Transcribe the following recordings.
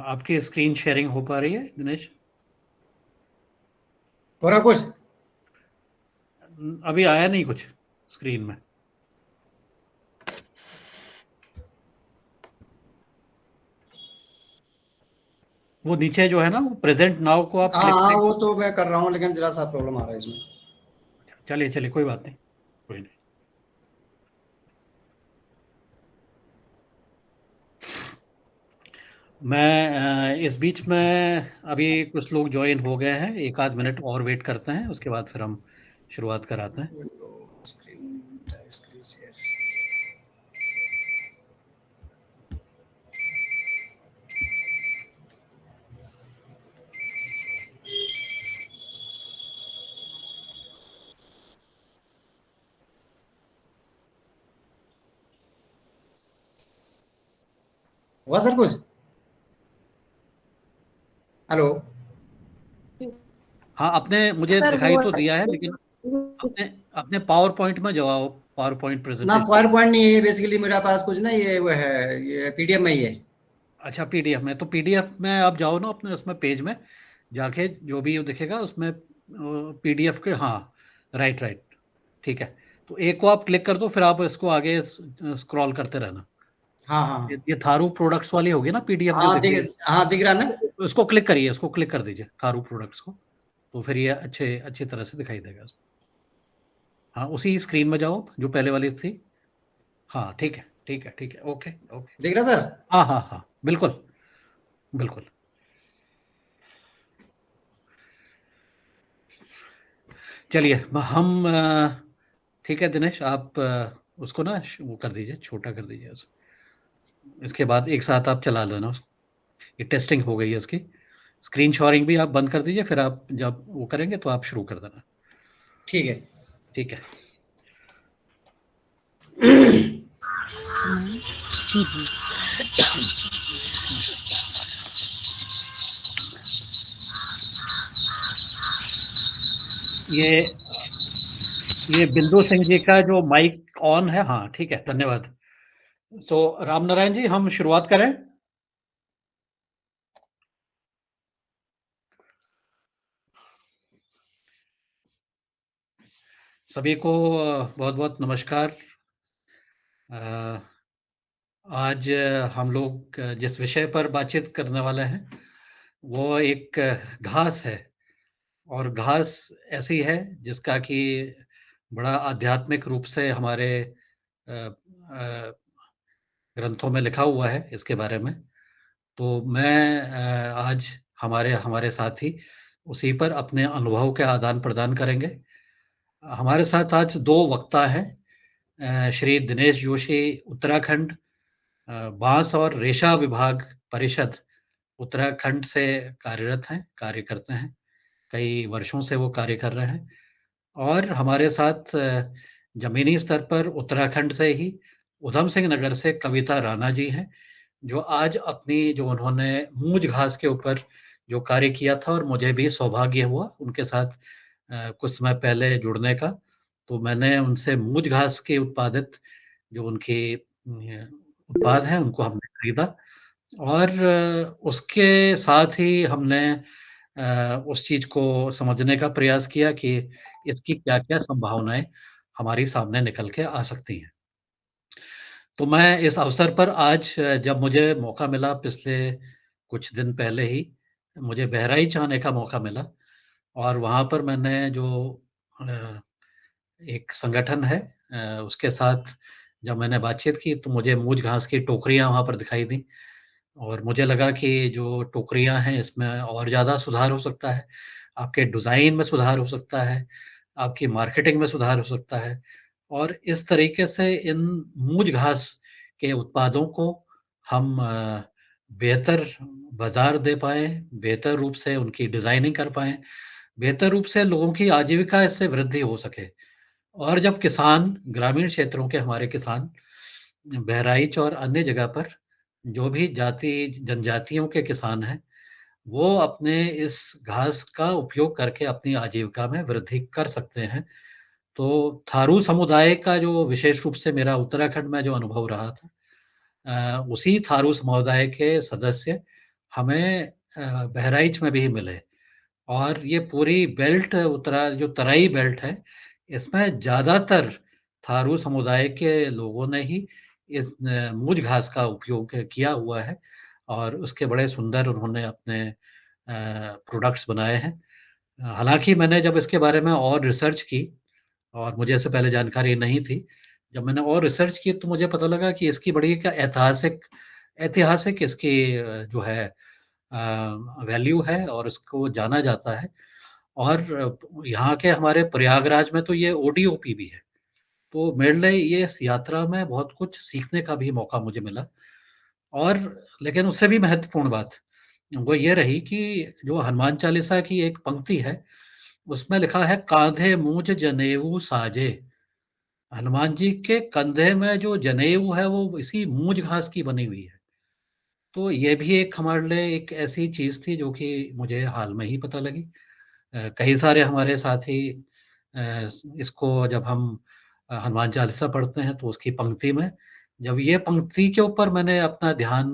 आपकी screen sharing हो पा रही है दिनेश? हो रहा कुछ? अभी आया नहीं कुछ स्क्रीन में। वो नीचे जो है ना, वो प्रेजेंट नाउ को आप हाँ क्लिक हाँ, करें। वो तो मैं कर रहा हूँ, लेकिन जरा सा प्रॉब्लम आ रहा है इसमें। चलिए चलिए, कोई बात नहीं, कोई नहीं। मैं इस बीच में अभी कुछ लोग ज्वाइन हो गए हैं, एक आध मिनट और वेट करते हैं, उसके बाद फिर हम शुरुआत कराते हैं। Window screen screen share. हुआ सर कुछ? हेलो? हाँ, आपने मुझे सर दिखाई हुआ। तो दिया है, लेकिन अपने अपने पावर पॉइंट में जाओ, पावर पॉइंट ना, प्रेजेंटेशन। पावर पॉइंट नहीं है बेसिकली मेरे पास कुछ ना, ये वो है, ये पीडीएफ में ही है। अच्छा, पीडीएफ में, तो पीडीएफ में आप जाओ ना अपने उसमें पेज में जाके, जो भी दिखेगा उसमें पीडीएफ के, हाँ, राइट राइट, ठीक है। तो एक को आप क्लिक कर दो, फिर आप इसको आगे स्क्रॉल करते रहना। हाँ हाँ ये थारू प्रोडक्ट्स वाली होगी ना पीडीएफ जो हाँ, दिख रही है। हाँ दिख रहा ना। इसको क्लिक करिए, इसको क्लिक कर दीजिए थारू प्रोडक्ट्स को, तो फिर ये अच्छे अच्छी तरह से दिखाई देगा। हाँ, उसी स्क्रीन में जाओ जो पहले वाली थी। हाँ, ठीक है ठीक है ठीक है, ओके ओके। दिख रहा सर? हाँ हाँ हाँ, बिल्कुल बिल्कुल। चलिए हम ठीक है दिनेश, आप उसको ना वो कर दीजिए, छोटा कर दीजिए इसके बाद एक साथ आप चला लेना उसको। ये टेस्टिंग हो गई है इसकी। स्क्रीन शॉरिंग भी आप बंद कर दीजिए, फिर आप जब वो करेंगे तो आप शुरू कर देना। ठीक है। ठीक है। ये ये बिंदु सिंह जी का जो माइक ऑन है, हाँ ठीक है, धन्यवाद। सो राम नारायण जी, हम शुरुआत करें। सभी को बहुत बहुत नमस्कार। अ, आज हम लोग जिस विषय पर बातचीत करने वाले हैं वो एक घास है, और घास ऐसी है जिसका कि बड़ा आध्यात्मिक रूप से हमारे ग्रंथों में लिखा हुआ है इसके बारे में। तो मैं आज हमारे हमारे साथी उसी पर अपने अनुभव के आदान प्रदान करेंगे। हमारे साथ आज दो वक्ता हैं। श्री दिनेश जोशी, उत्तराखंड बांस और रेशा विभाग परिषद उत्तराखंड से कार्यरत हैं, कार्य करते हैं, कई वर्षों से वो कार्य कर रहे हैं। और हमारे साथ जमीनी स्तर पर उत्तराखंड से ही उधम सिंह नगर से कविता राणा जी हैं, जो आज अपनी जो उन्होंने मूंज घास के ऊपर जो कार्य किया था, और मुझे भी सौभाग्य हुआ उनके साथ कुछ समय पहले जुड़ने का। तो मैंने उनसे मूंज घास के उत्पादित जो उनकी उत्पाद हैं उनको हमने खरीदा, और उसके साथ ही हमने उस चीज को समझने का प्रयास किया कि इसकी क्या क्या संभावनाएं हमारी सामने निकल के आ सकती हैं। तो मैं इस अवसर पर आज जब मुझे मौका मिला, पिछले कुछ दिन पहले ही मुझे बहराइच आने का मौका मिला, और वहाँ पर मैंने जो अ, एक संगठन है उसके साथ जब मैंने बातचीत की, तो मुझे मूज घास की टोकरियाँ वहाँ पर दिखाई दी, और मुझे लगा कि जो टोकरियाँ हैं इसमें और ज़्यादा सुधार हो सकता है, आपके डिज़ाइन में सुधार हो सकता है, आपकी मार्केटिंग में सुधार हो सकता है, और इस तरीके से इन मूज घास के उत्पादों को हम बेहतर बाजार दे पाएँ, बेहतर रूप से उनकी डिज़ाइनिंग कर पाएँ, बेहतर रूप से लोगों की आजीविका इससे वृद्धि हो सके। और जब किसान, ग्रामीण क्षेत्रों के हमारे किसान बहराइच और अन्य जगह पर जो भी जाति जनजातियों के किसान हैं, वो अपने इस घास का उपयोग करके अपनी आजीविका में वृद्धि कर सकते हैं। तो थारू समुदाय का जो विशेष रूप से मेरा उत्तराखंड में जो अनुभव रहा था, उसी थारू समुदाय के सदस्य हमें बहराइच में भी मिले। और ये पूरी बेल्ट जो तराई बेल्ट है, इसमें ज़्यादातर थारू समुदाय के लोगों ने ही इस मूज घास का उपयोग किया हुआ है, और उसके बड़े सुंदर उन्होंने अपने प्रोडक्ट्स बनाए हैं। हालांकि मैंने जब इसके बारे में और रिसर्च की, और मुझे इससे पहले जानकारी नहीं थी, जब मैंने और रिसर्च की तो मुझे पता लगा कि इसकी बड़ी का ऐतिहासिक ऐतिहासिक इसकी जो है वैल्यू है, और इसको जाना जाता है। और यहाँ के हमारे प्रयागराज में तो ये ओडीओपी भी है। तो मेरे लिए ये इस यात्रा में बहुत कुछ सीखने का भी मौका मुझे मिला। और लेकिन उससे भी महत्वपूर्ण बात वो ये रही कि जो हनुमान चालीसा की एक पंक्ति है, उसमें लिखा है, कांधे मूज जनेऊ साजे। हनुमान जी के कंधे में जो जनेऊ है वो इसी मूज घास की बनी हुई है। तो ये भी एक हमारे लिए एक ऐसी चीज थी जो कि मुझे हाल में ही पता लगी। कई सारे हमारे साथी इसको जब हम हनुमान चालीसा पढ़ते हैं तो उसकी पंक्ति में, जब ये पंक्ति के ऊपर मैंने अपना ध्यान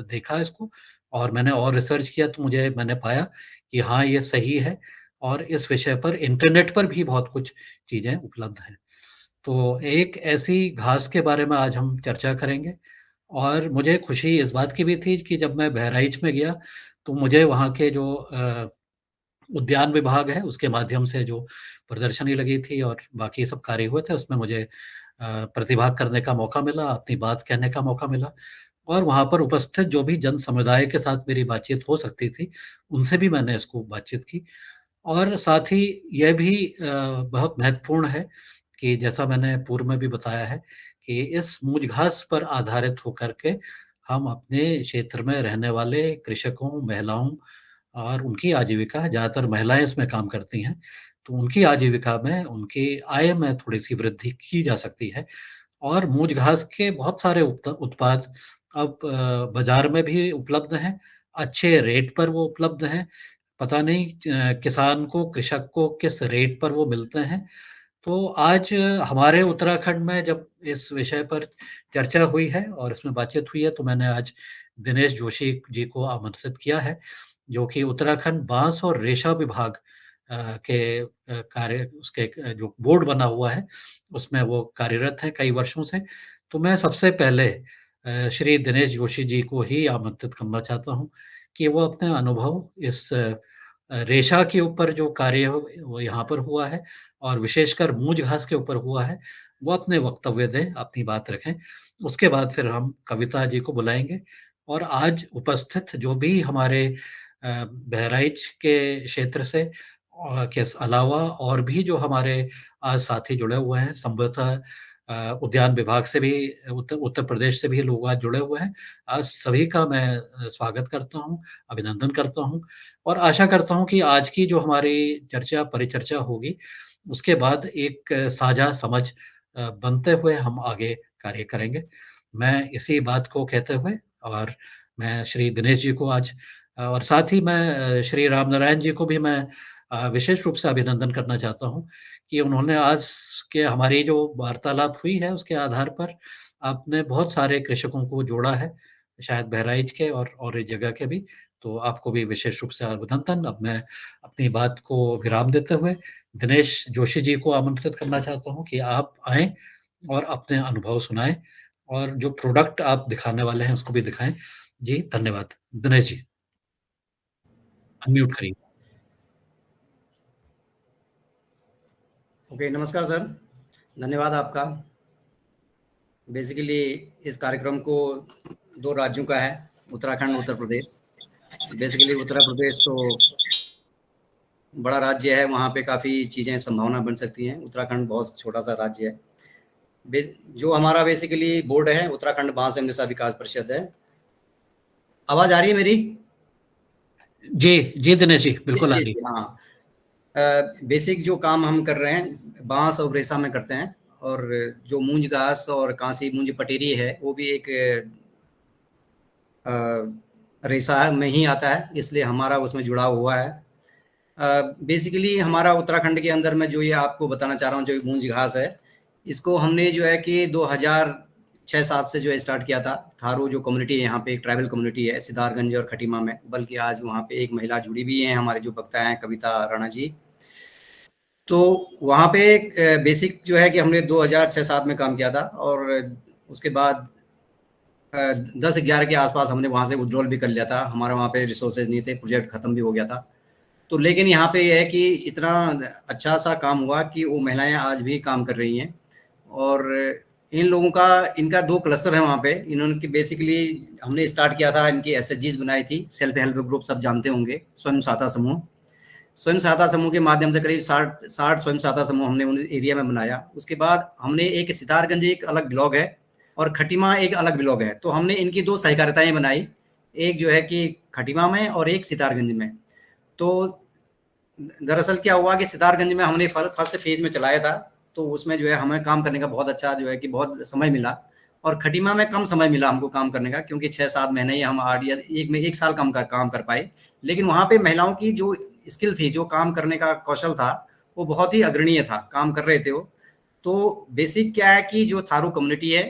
देखा इसको, और मैंने और रिसर्च किया, तो मैंने पाया कि हाँ, ये सही है। और इस विषय पर इंटरनेट पर भी बहुत कुछ चीजें उपलब्ध हैं। तो एक ऐसी घास के बारे में आज हम चर्चा करेंगे। और मुझे खुशी इस बात की भी थी कि जब मैं बहराइच में गया, तो मुझे वहाँ के जो उद्यान विभाग है उसके माध्यम से जो प्रदर्शनी लगी थी और बाकी सब कार्य हुए थे, उसमें मुझे प्रतिभाग करने का मौका मिला, अपनी बात कहने का मौका मिला। और वहाँ पर उपस्थित जो भी जन समुदाय के साथ मेरी बातचीत हो सकती थी, उनसे भी मैंने इसको बातचीत की। और साथ ही यह भी बहुत महत्वपूर्ण है कि जैसा मैंने पूर्व में भी बताया है कि इस मूज घास पर आधारित होकर के हम अपने क्षेत्र में रहने वाले कृषकों, महिलाओं, और उनकी आजीविका, ज़्यादातर महिलाएं इसमें काम करती हैं, तो उनकी आजीविका में, उनकी आय में थोड़ी सी वृद्धि की जा सकती है। और मूज घास के बहुत सारे उत्पाद अब बाजार में भी उपलब्ध हैं, अच्छे रेट पर वो उपलब्ध हैं। पता नहीं किसान को, कृषक को किस रेट पर वो मिलते हैं। तो आज हमारे उत्तराखंड में जब इस विषय पर चर्चा हुई है और इसमें बातचीत हुई है, तो मैंने आज दिनेश जोशी जी को आमंत्रित किया है, जो कि उत्तराखंड बांस और रेशा विभाग के कार्य, उसके जो बोर्ड बना हुआ है उसमें वो कार्यरत हैं कई वर्षों से। तो मैं सबसे पहले श्री दिनेश जोशी जी को ही आमंत्रित करना चाहता हूँ कि वो अपने अनुभव इस रेशा के ऊपर जो कार्य वो यहाँ पर हुआ है, और विशेषकर मूज घास के ऊपर हुआ है, वो अपने वक्तव्य दें, अपनी बात रखें। उसके बाद फिर हम कविता जी को बुलाएंगे। और आज उपस्थित जो भी हमारे बहराइच के क्षेत्र से के अलावा और भी जो हमारे आज साथी जुड़े हुए हैं, संभवतः उद्यान विभाग से भी, उत्तर प्रदेश से भी लोग आज जुड़े हुए हैं। आज सभी का मैं स्वागत करता हूँ, अभिनंदन करता हूँ। और आशा करता हूँ कि आज की जो हमारी चर्चा परिचर्चा होगी, उसके बाद एक साझा समझ बनते हुए हम आगे कार्य करेंगे। मैं इसी बात को कहते हुए, और मैं श्री दिनेश जी को आज, और साथ ही मैं श्री राम नारायण जी को भी मैं विशेष रूप से अभिनंदन करना चाहता हूँ कि उन्होंने आज के हमारी जो वार्तालाप हुई है उसके आधार पर आपने बहुत सारे कृषकों को जोड़ा है, शायद बहराइच के और इस जगह के भी। तो आपको भी विशेष रूप से अभिनंदन। अब मैं अपनी बात को विराम देते हुए दिनेश जोशी जी को आमंत्रित करना चाहता हूँ कि आप आएं और अपने अनुभव सुनाएं, और जो प्रोडक्ट आप दिखाने वाले हैं उसको भी दिखाएं। जी धन्यवाद। दिनेश जी, अनम्यूट करिए। ओके, नमस्कार सर, धन्यवाद आपका। बेसिकली इस कार्यक्रम को 2 राज्यों का है, उत्तराखंड, उत्तर प्रदेश। बेसिकली उत्तर प्रदेश तो बड़ा राज्य है, वहाँ पे काफ़ी चीज़ें संभावना बन सकती हैं। उत्तराखंड बहुत छोटा-सा राज्य है। जो हमारा बेसिकली बोर्ड है, उत्तराखंड बांस एवं रेशा विकास परिषद है। आवाज़ आ रही है मेरी? जी, जी दिनेश जी, जी, बिल्कुल आ जी, रही जी, हाँ। बेसिक जो काम हम कर रहे हैं, बांस और रेशा में करते हैं, और जो मूंज घास और कांसी मूंज पटेरी है, वो भी एक रेशा में ही आता है, इसलिए हमारा उसमें जुड़ाव हुआ है। बेसिकली हमारा उत्तराखंड के अंदर में जो ये आपको बताना चाह रहा हूँ, जो मूंज घास है, इसको हमने जो है कि 6-7 से जो है स्टार्ट किया था। थारू जो कम्युनिटी है यहाँ पे, एक ट्राइबल कम्युनिटी है सिद्धार्थगंज और खटीमा में, बल्कि आज वहाँ पे एक महिला जुड़ी भी है, हमारे जो वक्ता हैं कविता राणा जी। तो वहाँ पे बेसिक जो है कि हमने 2006-7 में काम किया था, और उसके बाद 10-11 के आसपास हमने वहाँ से विड्रॉल भी कर लिया था। हमारे वहाँ पे रिसोर्सेज नहीं थे, प्रोजेक्ट खत्म भी हो गया था। तो लेकिन यहाँ पे ये है कि इतना अच्छा सा काम हुआ कि वो महिलाएं आज भी काम कर रही हैं, और इन लोगों का, इनका 2 क्लस्टर है वहाँ पे। इन्होंने की बेसिकली हमने स्टार्ट किया था, इनकी एसएचजीज बनाई थी, सेल्फ हेल्प ग्रुप सब जानते होंगे, स्वयं सहायता समूह। स्वयं सहायता समूह के माध्यम से करीब 60 स्वयं सहायता समूह हमने उन एरिया में बनाया। उसके बाद हमने एक सितारगंज एक अलग ब्लॉक है और खटीमा एक अलग ब्लॉक है, तो हमने इनकी 2 सहकारिताएं बनाई, एक जो है कि खटीमा में और एक सितारगंज में। तो दरअसल क्या हुआ कि सितारगंज में हमने फर्स्ट फेज में चलाया था, तो उसमें जो है हमें काम करने का बहुत अच्छा जो है कि बहुत समय मिला, और खटीमा में कम समय मिला हमको काम करने का, क्योंकि 6-7 महीने ही हम आरडीए एक साल काम कर पाए। लेकिन वहाँ पे महिलाओं की जो स्किल थी, जो काम करने का कौशल था, वो बहुत ही अग्रणीय था, काम कर रहे थे वो। तो बेसिक क्या है कि जो थारू कम्युनिटी है,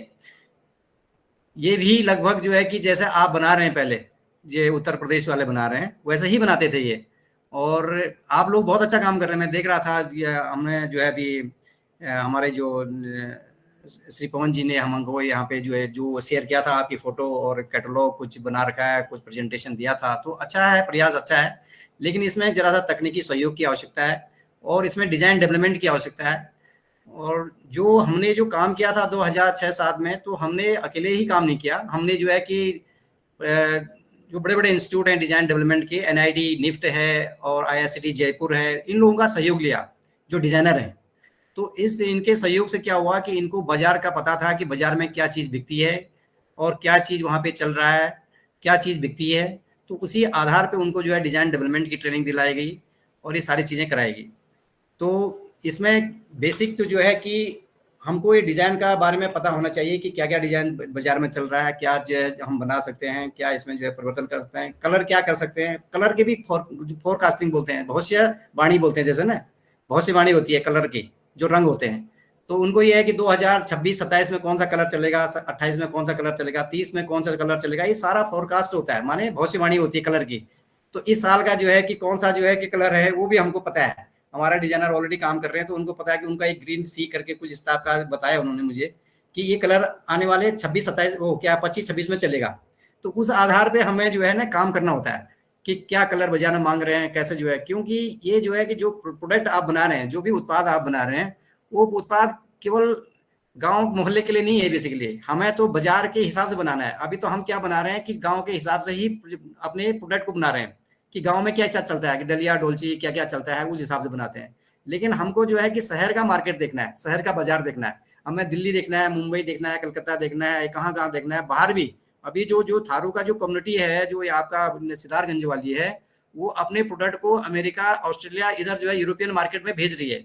ये भी लगभग जो है कि जैसे आप बना रहे हैं पहले, ये उत्तर प्रदेश वाले बना रहे हैं, वैसे ही बनाते थे ये। और आप लोग बहुत अच्छा काम कर रहे हैं, मैं देख रहा था। हमने जो है अभी हमारे जो श्री पवन जी ने हमको यहाँ पे जो है जो शेयर किया था आपकी फोटो और कैटलॉग कुछ बना रखा है, कुछ प्रेजेंटेशन दिया था, तो अच्छा है, प्रयास अच्छा है। लेकिन इसमें जरा सा तकनीकी सहयोग की आवश्यकता है, और इसमें डिजाइन डेवलपमेंट की आवश्यकता है। और जो हमने जो काम किया था 2006-7 में, तो हमने अकेले ही काम नहीं किया, हमने जो है कि जो बड़े-बड़े इंस्टीट्यूट हैं डिजाइन डेवलपमेंट के, एनआईडी, निफ्ट है और आईआईसीटी जयपुर है, इन लोगों का सहयोग लिया, जो डिजाइनर हैं। तो इस इनके सहयोग से क्या हुआ कि इनको बाजार का पता था कि बाजार में क्या चीज़ बिकती है और क्या चीज़ वहाँ पे चल रहा है, क्या चीज़ बिकती है। तो उसी आधार पे उनको जो है डिजाइन डेवलपमेंट की ट्रेनिंग दिलाई गई और ये सारी चीज़ें कराई गई। तो इसमें बेसिक तो जो है कि हमको ये डिज़ाइन का बारे में पता होना चाहिए कि क्या-क्या डिज़ाइन बाज़ार में चल रहा है, क्या जो है हम बना सकते हैं, क्या इसमें जो है परिवर्तन कर सकते हैं, कलर क्या कर सकते हैं। कलर के भी फोरकास्टिंग बोलते हैं, भविष्यवाणी बोलते हैं, जैसे ना भविष्यवाणी होती है कलर की, जो रंग होते हैं। तो उनको ये है कि 2026-27 में कौन सा कलर चलेगा, 28 में कौन सा कलर चलेगा, 30 में कौन सा कलर चलेगा, ये सारा फोरकास्ट होता है, माने भविष्यवाणी होती है कलर की। तो इस साल का जो है कि कौन सा जो है कि कलर है, वो भी हमको पता है। हमारा डिजाइनर ऑलरेडी काम कर रहे हैं, तो उनको पता है कि उनका एक ग्रीन सी करके कुछ स्टाफ का बताया उन्होंने मुझे कि ये कलर आने वाले 26-27 वो क्या 25-26 में चलेगा। तो उस आधार पे हमें जो है ना काम करना होता है कि क्या कलर बाजार में मांग रहे हैं, कैसे जो है, क्योंकि ये जो है कि जो प्रोडक्ट आप बना रहे हैं, जो भी उत्पाद आप बना रहे हैं, वो उत्पाद केवल गांव मोहल्ले के लिए नहीं है। बेसिकली हमें तो बाजार के हिसाब से बनाना है। अभी तो हम क्या बना रहे हैं कि गांव के हिसाब से ही अपने प्रोडक्ट को बना रहे हैं कि गांव में क्या चलता है, कि डलिया डोलची क्या क्या चलता है, उस हिसाब से बनाते हैं। लेकिन हमको जो है कि शहर का मार्केट देखना है, शहर का बाजार देखना है, हमें दिल्ली देखना है, मुंबई देखना है, कलकत्ता देखना है, कहाँ कहाँ देखना है, बाहर भी। अभी जो जो थारू का जो कम्युनिटी है, जो आपका सितारगंज वाली है, वो अपने प्रोडक्ट को अमेरिका, ऑस्ट्रेलिया, इधर जो है यूरोपियन मार्केट में भेज रही है,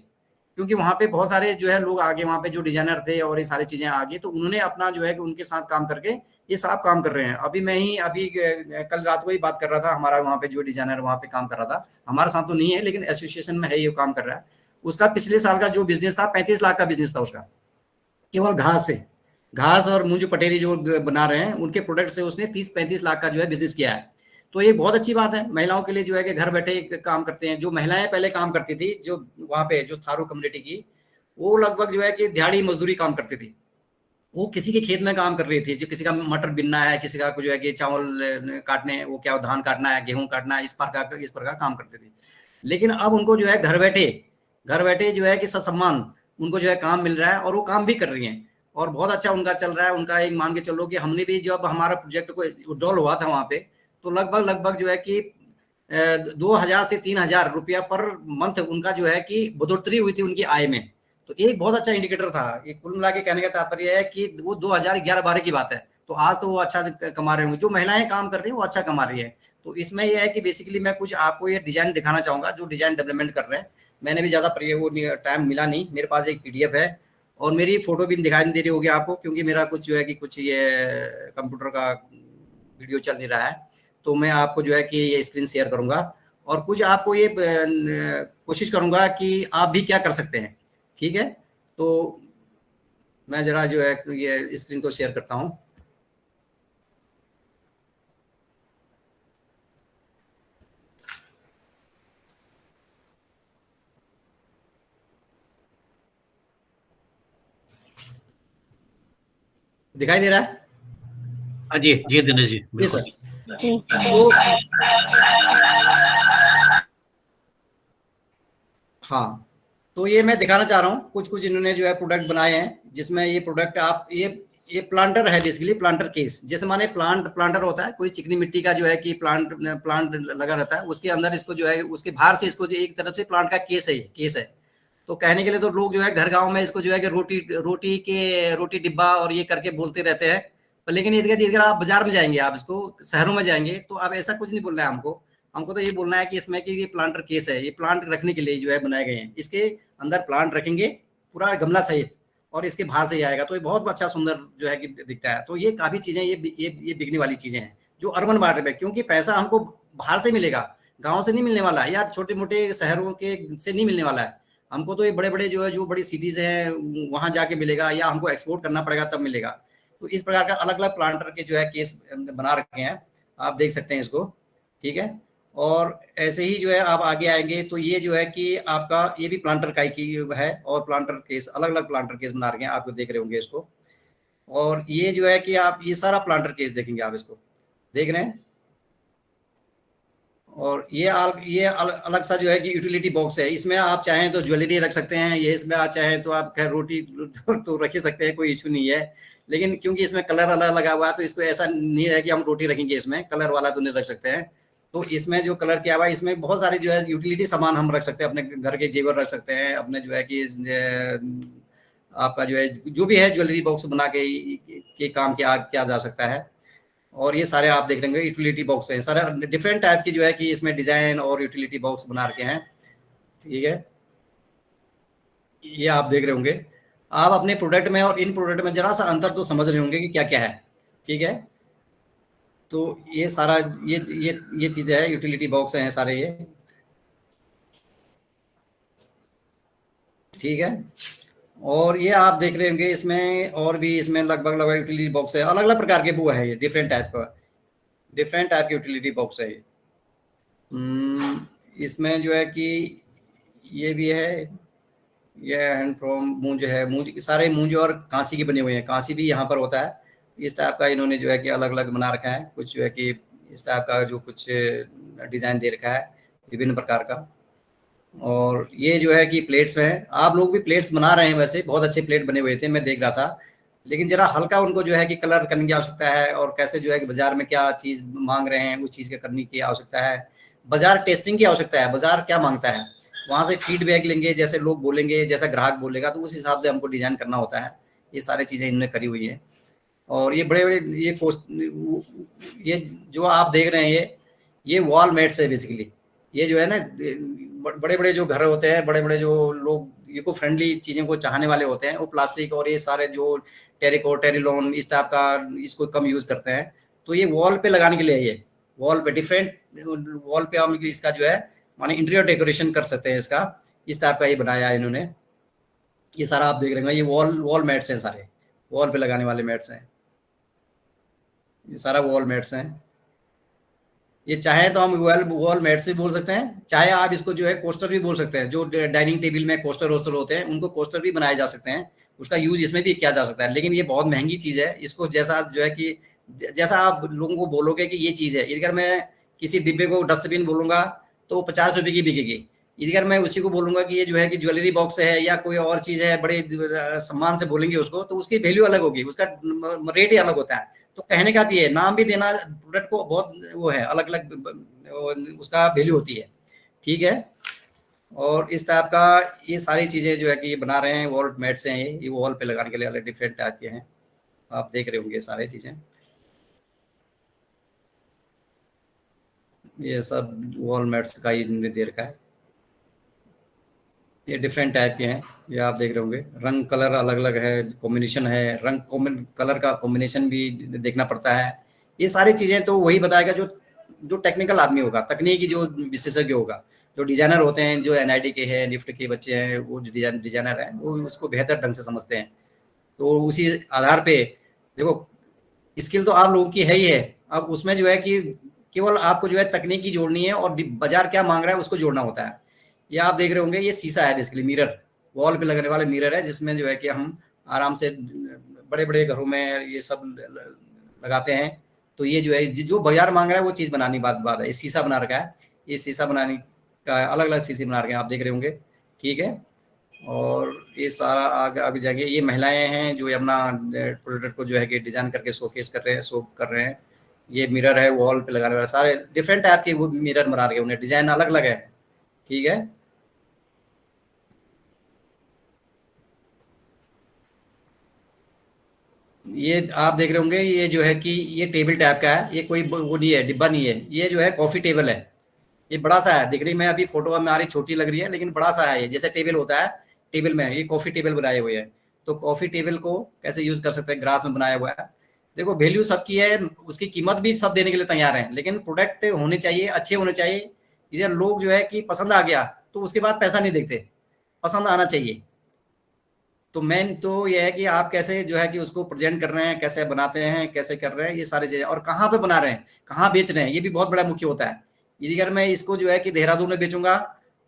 क्योंकि वहाँ पे बहुत सारे जो है लोग आगे, वहाँ पे जो डिजाइनर थे और ये सारी चीजें आगे, तो उन्होंने अपना जो है कि उनके साथ काम करके ये सब काम कर रहे हैं। अभी मैं ही अभी कल रात को ही बात कर रहा था, हमारा वहाँ पे जो डिजाइनर वहाँ पे काम कर रहा था, हमारे साथ तो नहीं है लेकिन एसोसिएशन में है, ये काम कर रहा है। उसका पिछले साल का जो बिजनेस था 35 लाख का बिजनेस था उसका, केवल घास से। घास और मूंज पटेरी जो बना रहे हैं उनके प्रोडक्ट से उसने 30-35 लाख का जो है बिजनेस किया है। तो ये बहुत अच्छी बात है महिलाओं के लिए, जो है कि घर बैठे काम करते हैं। जो महिलाएं पहले काम करती थी, जो वहाँ पे जो थारू कम्युनिटी की, वो लगभग जो है कि दिहाड़ी मजदूरी काम करती थी। वो किसी के खेत में काम कर रही थी, जो किसी का मटर बिनना है, किसी का जो है कि चावल काटने, वो क्या धान काटना है, गेहूं काटना है, इस प्रकार काम करते थे। लेकिन अब उनको जो है घर बैठे जो है कि ससम्मान उनको जो है काम मिल रहा है, और वो काम भी कर रही हैं, और बहुत अच्छा उनका चल रहा है। उनका एक मान के चलो कि हमने भी जब हमारा प्रोजेक्ट को विड्रॉल हुआ था वहाँ पे, तो लगभग जो है कि 2000 से 3000 रुपया पर मंथ उनका जो है कि बढ़ोतरी हुई थी उनकी आय में। तो एक बहुत अच्छा इंडिकेटर था। ये कुल मिला के कहने का तात्पर्य है कि वो 2011-12 की बात है, तो आज तो वो अच्छा कमा रहे होंगे। जो महिलाएं काम कर रही हैं वो अच्छा कमा रही है। तो इसमें यह है कि बेसिकली मैं कुछ आपको ये डिजाइन दिखाना चाहूंगा, जो डिजाइन डेवलपमेंट कर रहे हैं। मैंने भी ज्यादा वो टाइम मिला नहीं, मेरे पास एक पीडीएफ है, और मेरी फोटो भी दिखाई नहीं दे रही होगी आपको, क्योंकि मेरा कुछ जो है कि कुछ ये कंप्यूटर का वीडियो चल नहीं रहा है। तो मैं आपको जो है कि ये स्क्रीन शेयर करूंगा, और कुछ आपको ये कोशिश करूंगा कि आप भी क्या कर सकते हैं। ठीक है, तो मैं जरा जो है ये स्क्रीन को शेयर करता हूँ। दिखाई दे रहा है? हाँ जी, जी दिनेश जी, जी बिल्कुल। सर। जी। तो हाँ, तो ये मैं दिखाना चाह रहा हूँ, कुछ-कुछ इन्होंने जो है प्रोडक्ट बनाए हैं, जिसमें ये प्रोडक्ट आप ये प्लांटर है, बेसिकली प्लांटर केस। जैसे माने प्लांटर होता है, कोई चिकनी मिट्टी का जो है कि प्लांट लगा रहता है, उसके अंदर इसको जो है उसके बाहर से इसको जो एक तरफ से प्लांट का केस है ये, केस है। तो कहने के लिए तो लोग जो है घर गाँव में इसको जो है कि रोटी डिब्बा और ये करके बोलते रहते हैं। पर लेकिन अगर आप बाज़ार में जाएँगे, आप इसको शहरों में जाएँगे, तो आप ऐसा कुछ नहीं बोलना है हमको। हमको तो ये बोलना है कि इसमें कि ये प्लांटर केस है, ये प्लांट रखने के लिए जो है बनाए गए हैं। इसके अंदर प्लांट रखेंगे, पूरा गमला सहित, और इसके बाहर से ही आएगा, तो ये बहुत अच्छा सुंदर जो है कि दिखता है। तो ये काफ़ी चीज़ें ये बिकने वाली चीज़ें हैं, जो अर्बन मार्केट में, क्योंकि पैसा हमको बाहर से मिलेगा, गाँव से नहीं मिलने वाला है, या छोटे-मोटे शहरों के से नहीं मिलने वाला है। हमको तो ये बड़े-बड़े जो है, जो बड़ी सिटीज़ हैं, वहाँ जाके मिलेगा, या हमको एक्सपोर्ट करना पड़ेगा तब मिलेगा। तो इस प्रकार का अलग-अलग प्लांटर के जो है केस बना रखे हैं, आप देख सकते हैं इसको, ठीक है? और ऐसे ही जो है आप आगे आएँगे तो ये जो है कि आपका ये भी प्लांटर का ही है, और प्लांटर केस, अलग-अलग प्लांटर केस बना रखे हैं, आप देख रहे होंगे इसको। और ये जो है कि आप ये सारा प्लांटर केस देखेंगे, आप इसको देख रहे हैं। और ये अलग सा जो है कि यूटिलिटी बॉक्स है, इसमें आप चाहें तो ज्वेलरी रख सकते हैं, ये इसमें आप चाहें तो आप खैर रोटी तो रख ही सकते हैं, कोई इश्यू नहीं है। लेकिन क्योंकि इसमें कलर अलग लगा हुआ है, तो इसको ऐसा नहीं है कि हम रोटी रखेंगे इसमें, कलर वाला तो नहीं रख सकते हैं। तो इसमें जो कलर किया हुआ है, इसमें बहुत सारी जो है यूटिलिटी सामान हम रख सकते हैं, अपने घर के जेवर रख सकते हैं, अपने जो है कि आपका जो है जो भी है ज्वेलरी बॉक्स बना के काम किया जा सकता है। और ये सारे आप देख लेंगे यूटिलिटी बॉक्स हैं, सारे डिफरेंट टाइप की जो है कि इसमें डिजाइन और यूटिलिटी बॉक्स बना रखे हैं, ठीक है। ये आप देख रहे होंगे, आप अपने प्रोडक्ट में और इन प्रोडक्ट में जरा सा अंतर तो समझ रहे होंगे कि क्या क्या है, ठीक है। तो ये सारा ये चीजें है, यूटिलिटी बॉक्स हैं सारे ये, ठीक है। और ये आप देख रहे होंगे इसमें, और भी इसमें लगभग यूटिलिटी बॉक्स है, अलग अलग प्रकार के वो है, ये डिफरेंट टाइप के यूटिलिटी बॉक्स है ये। इसमें जो है कि ये भी है, ये हैंड फ्रॉम मूंज है, मूंज सारे मूंज और कांसी के बने हुए हैं, कांसी भी यहाँ पर होता है। इस टाइप का इन्होंने जो है कि अलग अलग बना रखा है, कुछ जो है कि इस टाइप का जो कुछ डिज़ाइन दे रखा है विभिन्न प्रकार का। और ये जो है कि प्लेट्स हैं, आप लोग भी प्लेट्स बना रहे हैं, वैसे बहुत अच्छे प्लेट बने हुए थे, मैं देख रहा था। लेकिन जरा हल्का उनको जो है कि कलर करने की आवश्यकता है, और कैसे जो है कि बाजार में क्या चीज़ मांग रहे हैं, उस चीज़ के करने की आवश्यकता है। बाजार टेस्टिंग की आवश्यकता है, बाजार क्या मांगता है, वहाँ से फीडबैक लेंगे, जैसे लोग बोलेंगे, जैसा ग्राहक बोलेगा, तो उस हिसाब से हमको डिज़ाइन करना होता है। ये सारी चीज़ें इन्होंने करी हुई है। और ये बड़े बड़े ये जो आप देख रहे हैं, ये वॉल मेट्स है बेसिकली। ये जो है ना, बड़े बड़े जो घर होते हैं, बड़े बड़े जो लोग इको फ्रेंडली चीज़ों को चाहने वाले होते हैं, वो प्लास्टिक और ये सारे जो टेरिलॉन इस टाइप का इसको कम यूज़ करते हैं। तो ये वॉल पे लगाने के लिए, ये वॉल पे डिफरेंट वॉल पे हम इसका जो है माने इंटीरियर डेकोरेशन कर सकते हैं इसका, इस टाइप का ये बनाया है इन्होंने। ये सारा आप देख रहे हैं, ये वॉल मैट्स हैं, सारे वॉल पे लगाने वाले मैट्स हैं, ये सारा वॉल मैट्स हैं। ये चाहे तो हम वॉल मैट्स भी बोल सकते हैं, चाहे आप इसको जो है कोस्टर भी बोल सकते हैं। जो डाइनिंग टेबल में कोस्टर वोस्टर होते हैं, उनको कोस्टर भी बनाए जा सकते हैं, उसका यूज इसमें भी किया जा सकता है। लेकिन ये बहुत महंगी चीज़ है, इसको जैसा जो है कि जैसा आप लोगों को बोलोगे कि ये चीज़ है, अगर मैं किसी डिब्बे को डस्टबिन बोलूँगा तो वो 50 रुपये की बिकेगी। अगर मैं उसी को बोलूँगा कि ये जो है कि ज्वेलरी बॉक्स है या कोई और चीज़ है, बड़े सम्मान से बोलेंगे उसको, तो उसकी वैल्यू अलग होगी, उसका रेट ही अलग होता है। तो कहने का भी है, नाम भी देना प्रोडक्ट को बहुत वो है, अलग अलग उसका वैल्यू होती है, ठीक है। और इस टाइप का ये सारी चीज़ें जो है कि ये बना रहे हैं, वॉल मैट्स हैं, ये वॉल पे लगाने के लिए अलग डिफरेंट टाइप के हैं, आप देख रहे होंगे सारी चीज़ें। ये सब वॉल मैट्स का ही दे रखा है, ये डिफरेंट टाइप के हैं, ये आप देख रहे होंगे। रंग कलर अलग अलग है, कॉम्बिनेशन है, कलर का कॉम्बिनेशन भी देखना पड़ता है। ये सारी चीज़ें तो वही बताएगा जो जो टेक्निकल आदमी होगा, तकनीकी जो विशेषज्ञ होगा, जो डिजाइनर होते हैं, जो एनआईटी के हैं, निफ्ट के बच्चे हैं, वो डिजाइनर हैं, वो उसको बेहतर ढंग से समझते हैं। तो उसी आधार पे देखो स्किल तो आप लोगों की है ही है, अब उसमें जो है कि केवल आपको जो है तकनीकी जोड़नी है और बाजार क्या मांग रहा है उसको जोड़ना होता है। ये आप देख रहे होंगे, ये शीशा है बेसिकली, मिरर, वॉल पे लगने वाला मिरर है, जिसमें जो है कि हम आराम से बड़े बड़े घरों में ये सब लगाते हैं। तो ये जो है जो बाजार मांग रहा है वो चीज़ बनानी बात है। ये शीशा बना रखा है, ये शीशा बनाने का अलग अलग शीशे बना रखे हैं, आप देख रहे होंगे, ठीक है। और ये सारा आगे आगे जाके ये महिलाएं हैं जो अपना प्रोडक्ट को जो है कि डिजाइन करके शोकेस कर रहे हैं, शो कर रहे हैं। ये मिरर है, वॉल पे लगाने वाला, सारे डिफरेंट टाइप के वो मिरर बना रहे हैं, उन्हें डिजाइन अलग अलग है, ठीक है। ये आप देख रहे होंगे, ये जो है कि ये टेबल टाइप का है, ये कोई वो नहीं है, डिब्बा नहीं है, ये जो है कॉफी टेबल है। ये बड़ा सा है, दिख रही, मैं अभी फोटो में आ रही, छोटी लग रही है, लेकिन बड़ा सा है ये, जैसे टेबल होता है, टेबल में ये कॉफी टेबल बनाए हुए है। तो कॉफी टेबल को कैसे यूज कर सकते हैं, ग्रास में बनाया हुआ है। देखो वैल्यू सबकी है, उसकी कीमत भी सब देने के लिए तैयार है, लेकिन प्रोडक्ट होने चाहिए, अच्छे होने चाहिए। इधर लोग जो है कि पसंद आ गया तो उसके बाद पैसा नहीं देखते, पसंद आना चाहिए। तो मेन तो ये है कि आप कैसे जो है कि उसको प्रेजेंट कर रहे हैं, कैसे बनाते हैं, कैसे कर रहे हैं, ये सारी चीजें, और कहाँ पे बना रहे हैं, कहाँ बेच रहे हैं, ये भी बहुत बड़ा मुख्य होता है। यदि अगर मैं इसको जो है कि देहरादून में बेचूंगा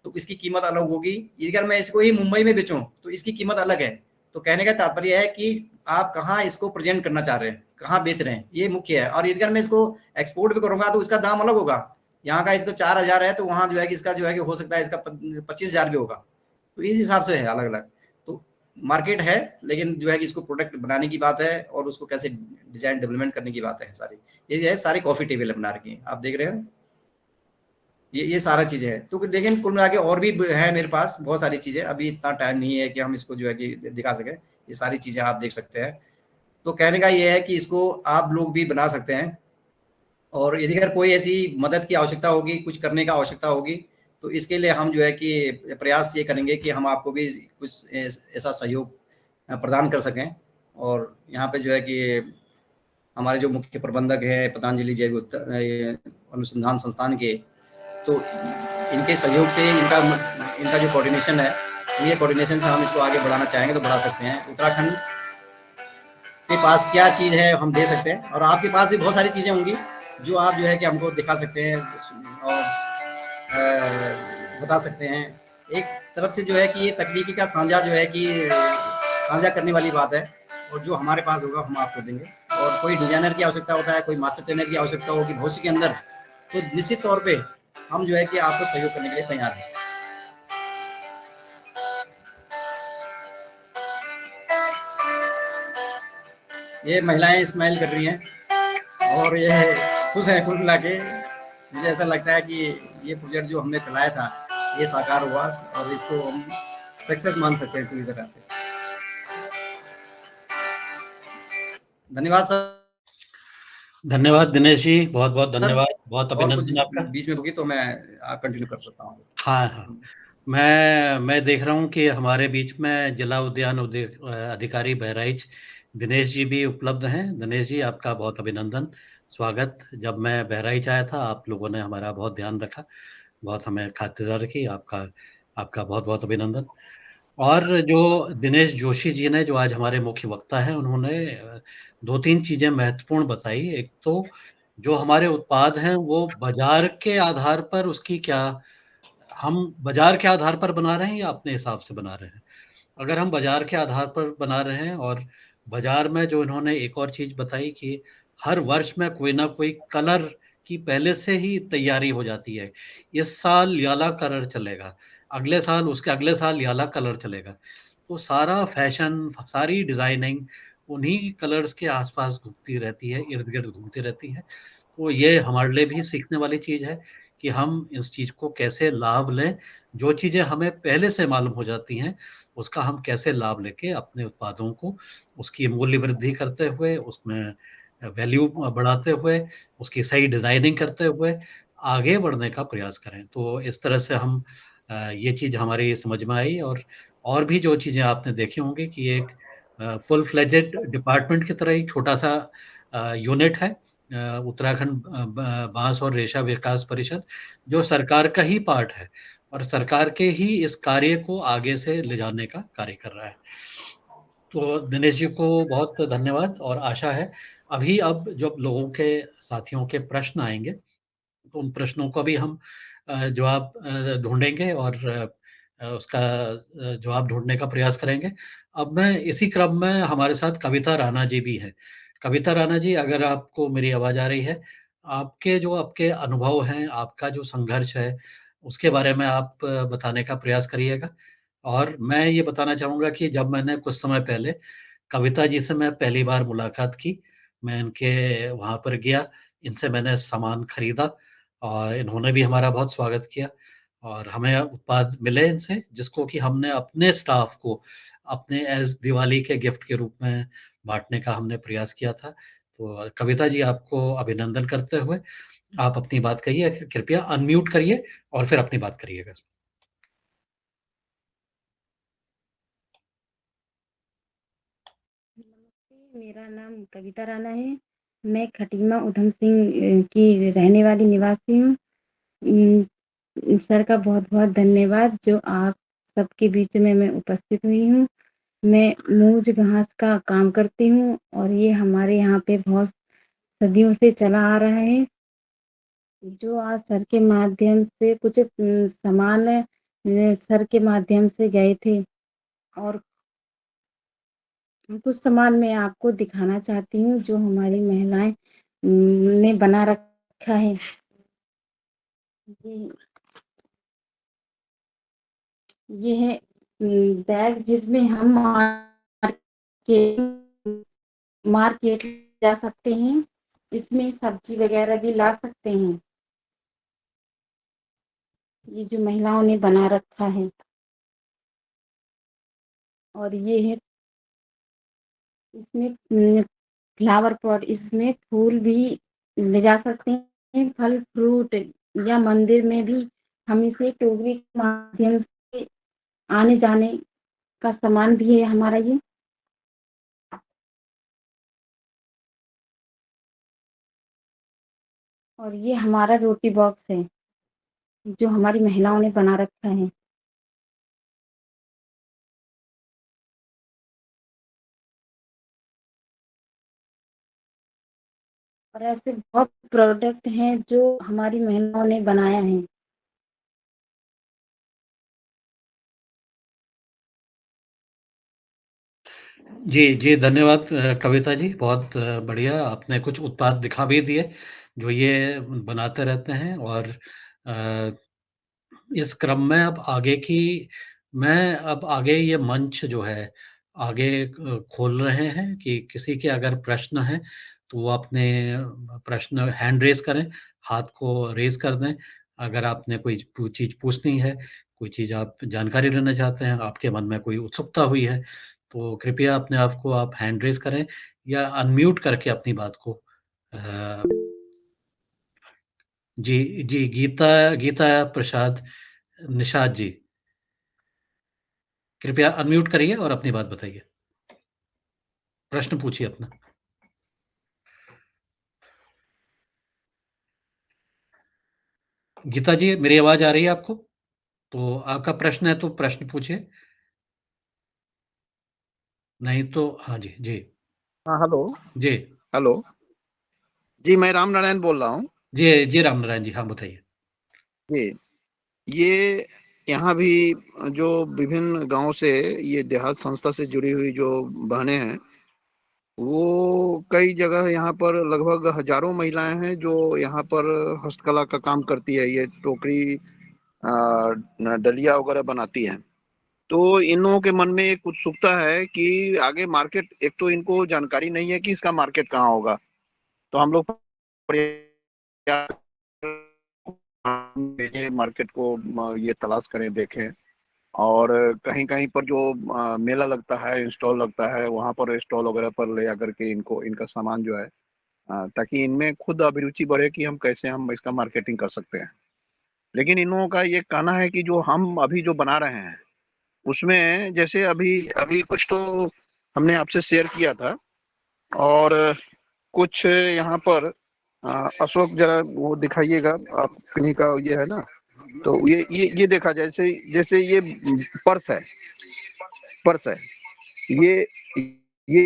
तो इसकी कीमत अलग होगी, यदि अगर मैं इसको ही मुंबई में बेचूं तो इसकी कीमत अलग है। तो कहने का तात्पर्य है कि आप कहाँ इसको प्रेजेंट करना चाह रहे हैं, कहाँ बेच रहे हैं, ये मुख्य है। और यदि अगर मैं इसको एक्सपोर्ट भी करूंगा तो इसका दाम अलग होगा, यहाँ का इसको 4,000 है तो वहां जो है कि इसका जो है कि हो सकता है इसका 25,000 भी होगा। तो इस हिसाब से है अलग अलग। तो मार्केट है, लेकिन जो है कि इसको प्रोडक्ट बनाने की बात है और उसको कैसे डिजाइन डेवलपमेंट करने की बात है सारी। ये जो है सारी कॉफी टेबल बना रखी है, आप देख रहे हैं, ये सारा चीजें है। तो लेकिन कुल मिला के और भी है मेरे पास बहुत सारी चीजें, अभी इतना टाइम नहीं है कि हम इसको जो है कि दिखा सके। ये सारी चीजें आप देख सकते हैं। तो कहने का ये है कि इसको आप लोग भी बना सकते हैं, और यदि अगर कोई ऐसी मदद की आवश्यकता होगी, कुछ करने का आवश्यकता होगी, तो इसके लिए हम जो है कि प्रयास ये करेंगे कि हम आपको भी कुछ ऐसा सहयोग प्रदान कर सकें। और यहाँ पे जो है कि हमारे जो मुख्य प्रबंधक हैं पतंजलि जैव अनुसंधान संस्थान के, तो इनके सहयोग से इनका इनका जो कोऑर्डिनेशन है, ये कोऑर्डिनेशन से हम इसको आगे बढ़ाना चाहेंगे तो बढ़ा सकते हैं। उत्तराखंड के पास क्या चीज़ है हम दे सकते हैं, और आपके पास भी बहुत सारी चीज़ें होंगी जो आप जो है कि हमको दिखा सकते हैं और बता सकते हैं। एक तरफ से जो है कि ये तकनीकी का साझा जो है कि साझा करने वाली बात है, और जो हमारे पास होगा हम आपको देंगे। और कोई डिजाइनर की आवश्यकता होता है, कोई मास्टर ट्रेनर की आवश्यकता होगी भविष्य के अंदर, तो निश्चित तौर पे हम जो है कि आपको सहयोग करने के लिए तैयार हैं। ये महिलाएं स्माइल कर रही हैं और ये खुश हैं कुल मिला के। मुझे ऐसा लगता है कि ये प्रोजेक्ट जो हमने चलाया था ये साकार हुआ, और इसको हम सक्सेस मान सकते हैं पूरी तरह से। धन्यवाद सर। धन्यवाद दिनेश जी, बहुत बहुत धन्यवाद, बहुत और कुछ अभिनंदन आपका। बीच में होगी तो मैं कंटिन्यू कर सकता हूँ। हाँ हाँ, मैं देख रहा हूँ कि हमारे बीच में जिला उद्यान अधिकारी बहराइच दिनेश जी भी उपलब्ध हैं। दिनेश जी, आपका बहुत अभिनंदन, स्वागत। जब मैं बहराइच आया था आप लोगों ने हमारा बहुत ध्यान रखा, बहुत हमें खातिरदारी की, आपका आपका बहुत बहुत अभिनंदन। और जो दिनेश जोशी जी ने, जो आज हमारे मुख्य वक्ता हैं, उन्होंने दो तीन चीजें महत्वपूर्ण बताई। एक तो जो हमारे उत्पाद हैं वो बाजार के आधार पर उसकी क्या, हम बाजार के आधार पर बना रहे हैं या अपने हिसाब से बना रहे हैं। अगर हम बाजार के आधार पर बना रहे हैं, और बाजार में जो इन्होंने एक और चीज बताई कि हर वर्ष में कोई ना कोई कलर की पहले से ही तैयारी हो जाती है। इस साल याला कलर चलेगा, अगले साल, उसके अगले साल याला कलर चलेगा। तो सारा फैशन, सारी डिजाइनिंग उन्हीं कलर्स के आसपास घूमती रहती है, इर्द गिर्द घूमती रहती है। तो ये हमारे लिए भी सीखने वाली चीज है कि हम इस चीज को कैसे लाभ लें। जो चीजें हमें पहले से मालूम हो जाती हैं उसका हम कैसे लाभ लेके अपने उत्पादों को, उसकी मूल्य वृद्धि करते हुए, उसमें वैल्यू बढ़ाते हुए, उसकी सही डिजाइनिंग करते हुए आगे बढ़ने का प्रयास करें। तो इस तरह से हम ये चीज हमारी समझ में आई। और भी जो चीजें आपने देखी होंगी कि एक फुल फ्लेजेड डिपार्टमेंट की तरह ही छोटा सा यूनिट है उत्तराखंड बांस और रेशा विकास परिषद, जो सरकार का ही पार्ट है और सरकार के ही इस कार्य को आगे से ले जाने का कार्य कर रहा है। तो दिनेश जी को बहुत धन्यवाद और आशा है अब जब लोगों के साथियों के प्रश्न आएंगे तो उन प्रश्नों का भी हम जवाब ढूंढेंगे और उसका जवाब ढूंढने का प्रयास करेंगे। अब मैं इसी क्रम में हमारे साथ कविता राणा जी भी हैं। कविता राणा जी, अगर आपको मेरी आवाज़ आ रही है, आपके अनुभव हैं, आपका जो संघर्ष है, उसके बारे में आप बताने का प्रयास करिएगा। और मैं ये बताना चाहूँगा कि जब मैंने कुछ समय पहले कविता जी से मैं पहली बार मुलाकात की, मैं इनके वहाँ पर गया, इनसे मैंने सामान खरीदा और इन्होंने भी हमारा बहुत स्वागत किया और हमें उत्पाद मिले इनसे, जिसको कि हमने अपने स्टाफ को अपने एज़ दिवाली के गिफ्ट के रूप में बाँटने का हमने प्रयास किया था। तो कविता जी, आपको अभिनंदन करते हुए आप अपनी बात कहिए, कृपया अनम्यूट करिए और फिर अपनी बात करिएगा। नमस्ते, मेरा नाम कविता राणा है। मैं खटीमा उधम सिंह की रहने वाली निवासी हूँ। सर का बहुत-बहुत धन्यवाद जो आप सबके बीच में मैं उपस्थित हुई हूँ। मैं मूज घास का काम करती हूँ और ये हमारे यहाँ पे बहुत सदियों से चला आ रहा है। जो आज सर के माध्यम से कुछ सामान सर के माध्यम से गए थे और कुछ सामान मैं आपको दिखाना चाहती हूँ जो हमारी महिलाएँ ने बना रखा है। ये है बैग जिसमें हम मार्केट जा सकते हैं। इसमें सब्जी वगैरह भी ला सकते हैं। ये जो महिलाओं ने बना रखा है और ये है इसमें फ्लावर पॉट, इसमें फूल भी ले जा सकते हैं, फल फ्रूट या मंदिर में भी हम इसे टोकरी के माध्यम से आने जाने का सामान भी है हमारा ये। और ये हमारा रोटी बॉक्स है जो हमारी महिलाओं ने बना रखा है। और ऐसे बहुत प्रोडक्ट हैं जो हमारी महिलाओं ने बनाया है। जी, जी, धन्यवाद कविता जी, बहुत बढ़िया आपने कुछ उत्पाद दिखा भी दिए, जो ये बनाते रहते हैं और अ, इस क्रम में अब आगे ये मंच जो है, आगे खोल रहे हैं कि किसी के अगर प्रश्न हैं, तो वो अपने प्रश्न हैंड रेज़ करें, हाथ को रेज़ कर दें। अगर आपने कोई चीज़ पूछनी है, कोई चीज़ आप जानकारी लेना चाहते हैं, आपके मन में कोई उत्सुकता हुई है, तो कृपया अपने आप को आप हैंड रेज़ करें या अनम्यूट करके अपनी बात को अ, जी, जी, गीता गीता प्रसाद निषाद जी, कृपया अनम्यूट करिए और अपनी बात बताइए। प्रश्न पूछिए अपना। गीता जी, मेरी आवाज़ आ रही है आपको? तो आपका प्रश्न है तो प्रश्न पूछिए। नहीं तो हाँ जी, जी। हाँ, हेलो। जी। हेलो। जी, मैं राम नारायण बोल रहा हूँ। जी, जी, रामनारायण जी, हाँ बताइए। जी, ये यहाँ भी जो विभिन्न गाँव से ये देहात संस्था से जुड़ी हुई जो बहनें हैं, वो कई जगह यहाँ पर लगभग हज़ारों महिलाएँ हैं जो यहाँ पर हस्तकला का काम करती है। ये टोकरी डलिया वगैरह बनाती हैं। तो इन लोगों के मन में एक उत्सुकता है कि आगे मार्केट, एक तो इनको जानकारी नहीं है कि इसका मार्केट कहाँ होगा। तो हम लोग प्रयास भेजें मार्केट को, ये तलाश करें, देखें। और कहीं-कहीं पर जो मेला लगता है, स्टॉल लगता है, वहाँ पर स्टॉल वगैरह पर ले जाकर के इनको इनका सामान जो है, ताकि इनमें खुद अभिरुचि बढ़े कि हम इसका मार्केटिंग कर सकते हैं। लेकिन इन लोगों का ये कहना है कि जो हम अभी जो बना रहे हैं, उसमें जैसे अभी अभी कुछ तो हमने आपसे शेयर किया था और कुछ यहाँ पर अशोक, ज़रा वो दिखाइएगा, आप किन्हीं का ये है ना? तो ये देखा, जैसे जैसे ये पर्स है, पर्स है। ये ये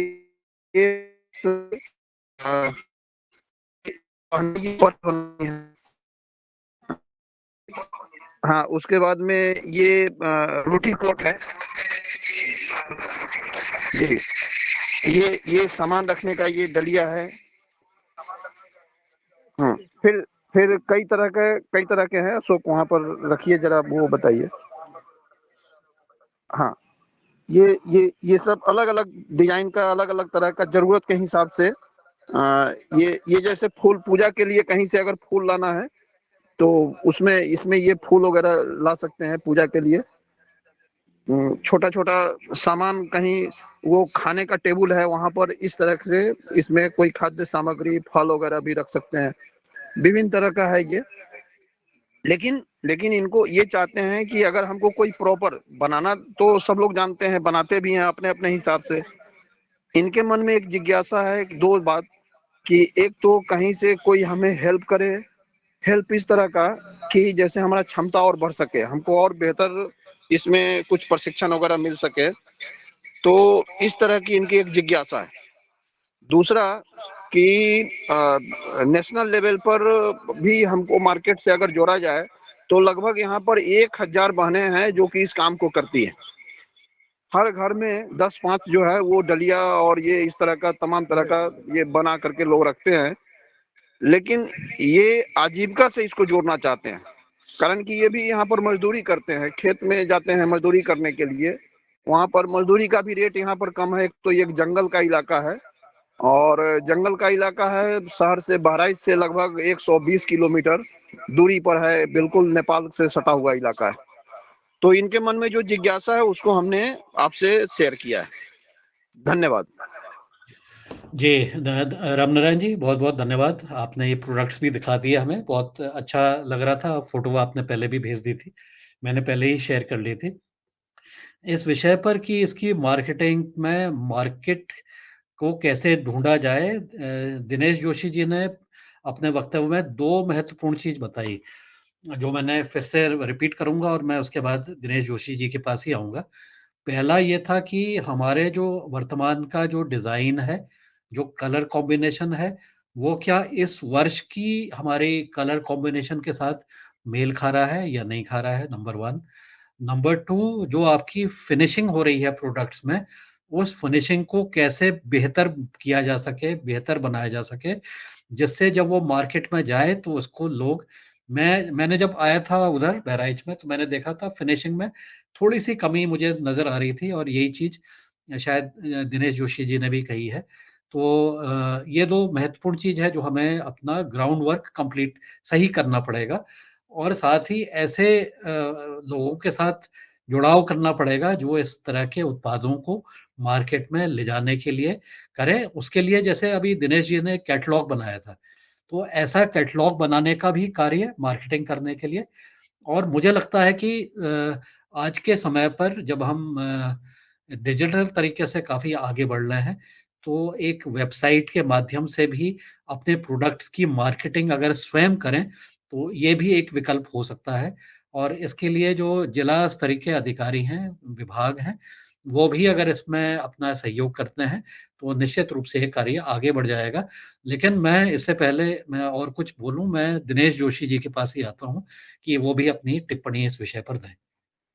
हाँ, उसके बाद में ये रोटी कोट है जी, ये सामान रखने का ये डलिया है। फिर कई तरह के हैं। अशोक वहां पर रखिए जरा, वो बताइए। हाँ, ये सब अलग अलग डिजाइन का, अलग अलग तरह का, जरूरत के हिसाब से। ये जैसे फूल पूजा के लिए कहीं से अगर फूल लाना है तो उसमें इसमें ये फूल वगैरह ला सकते हैं पूजा के लिए। छोटा छोटा सामान, कहीं वो खाने का टेबल है वहां पर, इस तरह से इसमें कोई खाद्य सामग्री, फल वगैरह भी रख सकते हैं। विभिन्न तरह का है ये। लेकिन इनको ये चाहते हैं कि अगर हमको कोई प्रॉपर बनाना, तो सब लोग जानते हैं, बनाते भी हैं अपने अपने हिसाब से। इनके मन में एक जिज्ञासा है, दो बात, कि एक तो कहीं से कोई हमें हेल्प करे। हेल्प इस तरह का कि जैसे हमारा क्षमता और बढ़ सके, हमको और बेहतर इसमें कुछ प्रशिक्षण वगैरह मिल सके, तो इस तरह की इनकी एक जिज्ञासा है। दूसरा कि नेशनल लेवल पर भी हमको मार्केट से अगर जोड़ा जाए तो लगभग यहाँ पर 1000 बहनें हैं जो कि इस काम को करती हैं। हर घर में 10-5 जो है वो डलिया और ये इस तरह का, तमाम तरह का ये बना करके लोग रखते हैं। लेकिन ये आजीविका से इसको जोड़ना चाहते हैं, कारण कि ये भी यहाँ पर मजदूरी करते हैं, खेत में जाते हैं मजदूरी करने के लिए। वहां पर मजदूरी का भी रेट यहाँ पर कम है। एक तो ये जंगल का इलाका है, और जंगल का इलाका है, शहर से, बहराइच से लगभग 120 किलोमीटर दूरी पर है, बिल्कुल नेपाल से सटा हुआ इलाका है। तो इनके मन में जो जिज्ञासा है उसको हमने आपसे शेयर किया है। धन्यवाद जी। रामनारायण जी, बहुत बहुत धन्यवाद। आपने ये प्रोडक्ट्स भी दिखा दिया हमें, बहुत अच्छा लग रहा था। फोटो आपने पहले भी भेज दी थी, मैंने पहले ही शेयर कर ली थी इस विषय पर कि इसकी मार्केटिंग में, मार्केट को कैसे ढूंढा जाए। दिनेश जोशी जी ने अपने वक्तव्य में दो महत्वपूर्ण चीज बताई, जो मैंने फिर से रिपीट करूंगा, और मैं उसके बाद दिनेश जोशी जी के पास ही आऊंगा। पहला ये था कि हमारे जो वर्तमान का जो डिजाइन है, जो कलर कॉम्बिनेशन है, वो क्या इस वर्ष की हमारे कलर कॉम्बिनेशन के साथ मेल खा रहा है या नहीं खा रहा है, नंबर वन। नंबर टू, जो आपकी फिनिशिंग हो रही है प्रोडक्ट्स में, उस फिनिशिंग को कैसे बेहतर किया जा सके, बेहतर बनाया जा सके, जिससे जब वो मार्केट में जाए तो उसको लोग, मैंने जब आया था उधर बहराइच में, तो मैंने देखा था फिनिशिंग में थोड़ी सी कमी मुझे नजर आ रही थी, और यही चीज शायद दिनेश जोशी जी ने भी कही है। तो ये दो महत्वपूर्ण चीज है जो हमें अपना ग्राउंड वर्क कंप्लीट सही करना पड़ेगा, और साथ ही ऐसे लोगों के साथ जुड़ाव करना पड़ेगा जो इस तरह के उत्पादों को मार्केट में ले जाने के लिए करें। उसके लिए जैसे अभी दिनेश जी ने कैटलॉग बनाया था, तो ऐसा कैटलॉग बनाने का भी कार्य मार्केटिंग करने के लिए। और मुझे लगता है कि आज के समय पर जब हम डिजिटल तरीके से काफी आगे बढ़ रहे हैं, तो एक वेबसाइट के माध्यम से भी अपने प्रोडक्ट्स की मार्केटिंग अगर स्वयं करें, तो ये भी एक विकल्प हो सकता है। और इसके लिए जो जिला स्तर के अधिकारी हैं, विभाग हैं, वो भी अगर इसमें अपना सहयोग करते हैं, तो निश्चित रूप से ये कार्य आगे बढ़ जाएगा। लेकिन मैं इससे पहले मैं और कुछ बोलूं, मैं दिनेश जोशी जी के पास ही आता हूं कि वो भी अपनी टिप्पणी इस विषय पर दें।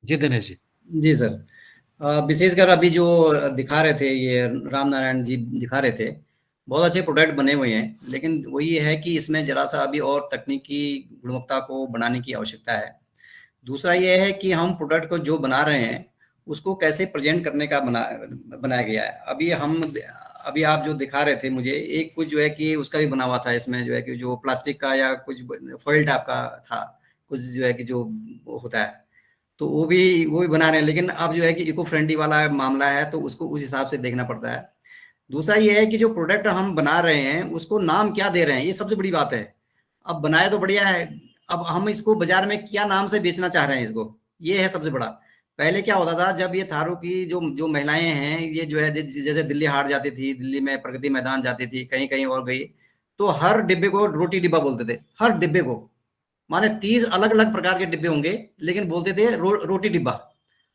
जी दिनेश जी। जी सर, विशेषकर अभी जो दिखा रहे थे, ये राम नारायण जी दिखा रहे थे, बहुत अच्छे प्रोडक्ट बने हुए हैं, लेकिन वही है कि इसमें जरा सा अभी और तकनीकी गुणवत्ता को बढ़ाने की आवश्यकता है। दूसरा ये है कि हम प्रोडक्ट को जो बना रहे हैं उसको कैसे प्रेजेंट करने का बनाया गया है। अभी आप जो दिखा रहे थे मुझे, एक कुछ जो है कि उसका भी बना हुआ था, इसमें जो है कि जो प्लास्टिक का या कुछ फॉइल टाइप का था, कुछ जो है कि जो होता है, तो वो भी बना रहे हैं। लेकिन अब जो है कि इको फ्रेंडली वाला मामला है, तो उसको उस हिसाब से देखना पड़ता है। दूसरा ये है कि जो प्रोडक्ट हम बना रहे हैं उसको नाम क्या दे रहे हैं, ये सबसे बड़ी बात है। अब बनाए तो बढ़िया है, अब हम इसको बाजार में क्या नाम से बेचना चाह रहे हैं इसको, ये है सबसे बड़ा। पहले क्या होता था, जब ये थारू की जो जो महिलाएं हैं, ये जो है जैसे दिल्ली हाट जाती थी, दिल्ली में प्रगति मैदान जाती थी, कहीं कहीं और गई, तो हर डिब्बे को रोटी डिब्बा बोलते थे, हर डिब्बे को। माने 30 अलग अलग प्रकार के डिब्बे होंगे, लेकिन बोलते थे रोटी डिब्बा।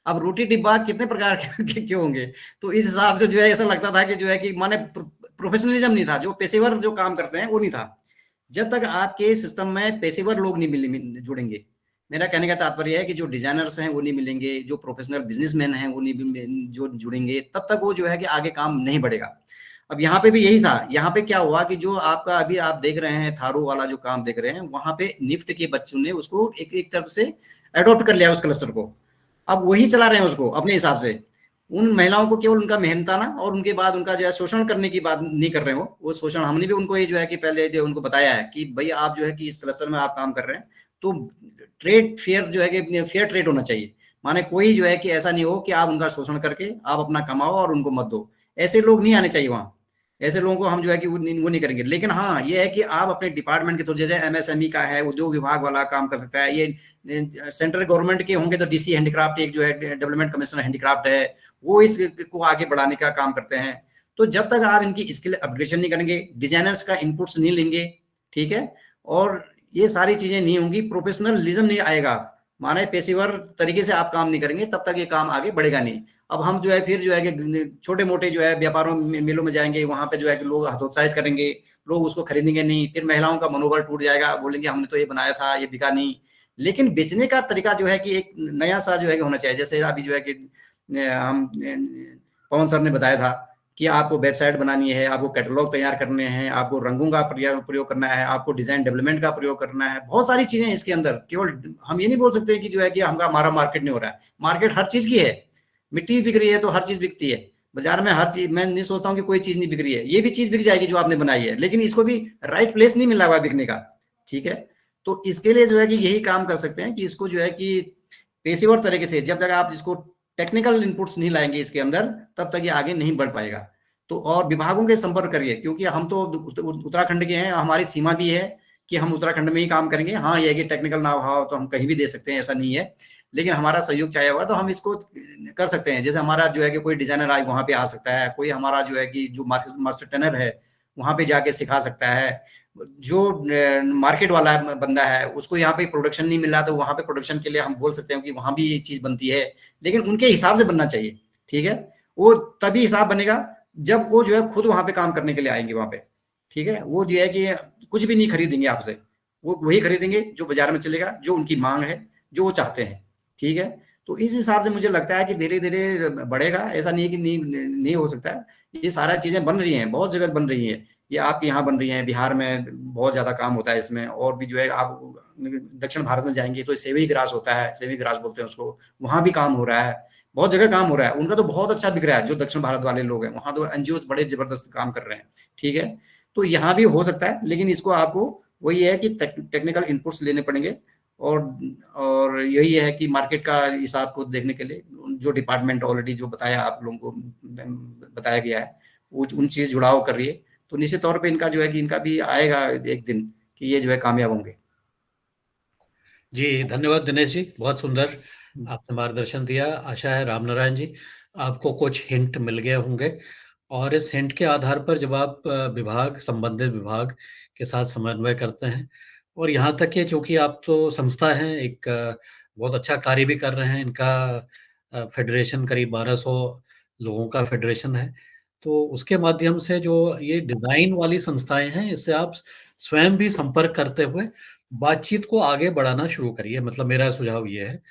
अब रोटी डिब्बा कितने प्रकार के क्यों होंगे? तो इस हिसाब से जो है ऐसा लगता था कि जो है कि माने प्रोफेशनलिज्म नहीं था, जो पेशेवर जो काम करते हैं वो नहीं था। जब तक आपके सिस्टम में पेशेवर लोग नहीं जुड़ेंगे, मेरा कहने का तात्पर्य है कि जो डिजाइनर्स हैं वो नहीं मिलेंगे, जो प्रोफेशनल बिजनेसमैन हैं वो नहीं जो जुड़ेंगे, तब तक वो जो है कि आगे काम नहीं बढ़ेगा। अब यहाँ पे भी यही था। यहाँ पे क्या हुआ कि जो आपका अभी आप देख रहे हैं थारू वाला जो काम देख रहे हैं, वहां पे निफ्ट के बच्चों ने उसको एक एक तरफ से अडॉप्ट कर लिया उस क्लस्टर को। अब वही चला रहे हैं उसको अपने हिसाब से। उन महिलाओं को केवल उनका मेहनताना और उनके बाद उनका जो है शोषण करने की बात नहीं कर रहे हो। वो शोषण हमने भी उनको ये जो है कि पहले जो उनको बताया है कि भाई आप जो है कि इस क्लस्टर में आप काम कर रहे हैं तो ट्रेड फेयर जो है कि फेयर ट्रेड होना चाहिए। माने कोई जो है कि ऐसा नहीं हो कि आप उनका शोषण करके आप अपना कमाओ और उनको मत दो। ऐसे लोग नहीं आने चाहिए वहां। ऐसे लोगों को हम जो है कि वो नहीं करेंगे। लेकिन हाँ ये है कि आप अपने डिपार्टमेंट के थ्रू, जैसे एमएसएमई का है, उद्योग विभाग वाला काम कर सकता है। ये सेंट्रल गवर्नमेंट के होंगे तो डीसी हैंडीक्राफ्ट एक जो है डेवलपमेंट कमिश्नर हैंडीक्राफ्ट है, वो इसको आगे बढ़ाने का काम करते हैं। तो जब तक आप इनकी स्किल अपग्रेडेशन नहीं करेंगे, डिजाइनर्स का इनपुट्स नहीं लेंगे, ठीक है, और ये सारी चीजें नहीं होंगी, प्रोफेशनलिज्म नहीं आएगा, माने पेशेवर तरीके से आप काम नहीं करेंगे, तब तक ये काम आगे बढ़ेगा नहीं। अब हम जो है फिर जो है कि छोटे मोटे जो है व्यापारों मेलों में जाएंगे, वहां पे जो है कि लोग हतोत्साहित करेंगे, लोग उसको खरीदेंगे नहीं, फिर महिलाओं का मनोबल टूट जाएगा, बोलेंगे हमने तो ये बनाया था, ये बिका नहीं। लेकिन बेचने का तरीका जो है कि एक नया सा जो है कि होना चाहिए। जैसे अभी जो है कि हम पवन सर ने बताया था कि आपको वेबसाइट बनानी है, आपको कैटलॉग तैयार करने हैं, आपको रंगों का प्रयोग करना है, आपको डिजाइन डेवलपमेंट का प्रयोग करना है, बहुत सारी चीजें इसके अंदर। केवल हम ये नहीं बोल सकते कि जो है कि हमारा मार्केट नहीं हो रहा है। मार्केट हर चीज की है। मिट्टी बिक रही है तो हर चीज बिकती है बाजार में, हर चीज। मैं नहीं सोचता हूँ कि कोई चीज नहीं बिक रही है, ये भी चीज बिक जाएगी जो आपने बनाई है, लेकिन इसको भी राइट प्लेस नहीं मिल रहा है बिकने का, ठीक है। तो इसके लिए जो है कि यही काम कर सकते हैं कि इसको जो है कि पेशेवर तरीके से, जब तक आप इसको टेक्निकल इनपुट्स नहीं लाएंगे इसके अंदर, तब तक ये आगे नहीं बढ़ पाएगा। तो और विभागों के संपर्क करिए, क्योंकि हम तो उत्तराखंड के हैं, हमारी सीमा भी है कि हम उत्तराखंड में ही काम करेंगे। हाँ ये है कि टेक्निकल ना हो तो हम कहीं भी दे सकते हैं, ऐसा नहीं है, लेकिन हमारा सहयोग चाहिए होगा तो हम इसको कर सकते हैं। जैसे हमारा जो है कि कोई डिजाइनर आज वहां पे आ सकता है, कोई हमारा जो है कि जो मास्टर ट्रेनर है वहां पे जाके सिखा सकता है। जो मार्केट वाला बंदा है उसको यहाँ पे प्रोडक्शन नहीं मिल रहा तो वहां पे प्रोडक्शन के लिए हम बोल सकते हैं कि वहां भी ये चीज बनती है, लेकिन उनके हिसाब से बनना चाहिए, ठीक है। वो तभी हिसाब बनेगा जब वो जो है खुद वहां पे काम करने के लिए आएंगे वहां पे, ठीक है। वो जो है कि कुछ भी नहीं खरीदेंगे आपसे, वो वही खरीदेंगे जो बाजार में चलेगा, जो उनकी मांग है, जो वो चाहते हैं, ठीक है। तो इस हिसाब से मुझे लगता है कि धीरे धीरे बढ़ेगा। ऐसा नहीं है कि नहीं हो सकता है। ये सारा चीजें बन रही हैं, बहुत जगह बन रही है। ये आपके यहाँ बन रही है, बिहार में बहुत ज्यादा काम होता है इसमें। और भी जो है आप दक्षिण भारत में जाएंगे तो सेवी ग्रास होता है, सेवी ग्रास बोलते हैं उसको, वहां भी काम हो रहा है, बहुत जगह काम हो रहा है। उनका तो बहुत अच्छा दिख रहा है, जो दक्षिण भारत वाले लोग हैं वहां तो एनजीओ बड़े जबरदस्त काम कर रहे हैं, ठीक है। तो यहाँ भी हो सकता है, लेकिन इसको आपको वही है कि टेक्निकल इनपुट्स लेने पड़ेंगे। और और यही है कि मार्केट का हिसाब को देखने के लिए जो डिपार्टमेंट ऑलरेडी जो बताया आप लोगों को बताया गया है, उन चीज जुड़ाव कर रही है, तो निश्चित तौर पे इनका जो है कि इनका भी आएगा एक दिन कि ये जो है कामयाब होंगे। जी धन्यवाद दिनेश जी, बहुत सुंदर आपने मार्गदर्शन दिया। आशा है रामनारायण जी आपको कुछ हिंट मिल गए होंगे, और इस हिंट के आधार पर जब आप संबंधित विभाग के साथ समन्वय करते हैं, और यहाँ तक कि चूंकि आप तो संस्था हैं, एक बहुत अच्छा कार्य भी कर रहे हैं। इनका फेडरेशन करीब 1200 लोगों का फेडरेशन है, तो उसके माध्यम से जो ये डिजाइन वाली संस्थाएं हैं, इससे आप स्वयं भी संपर्क करते हुए बातचीत को आगे बढ़ाना शुरू करिए। मतलब मेरा सुझाव ये है।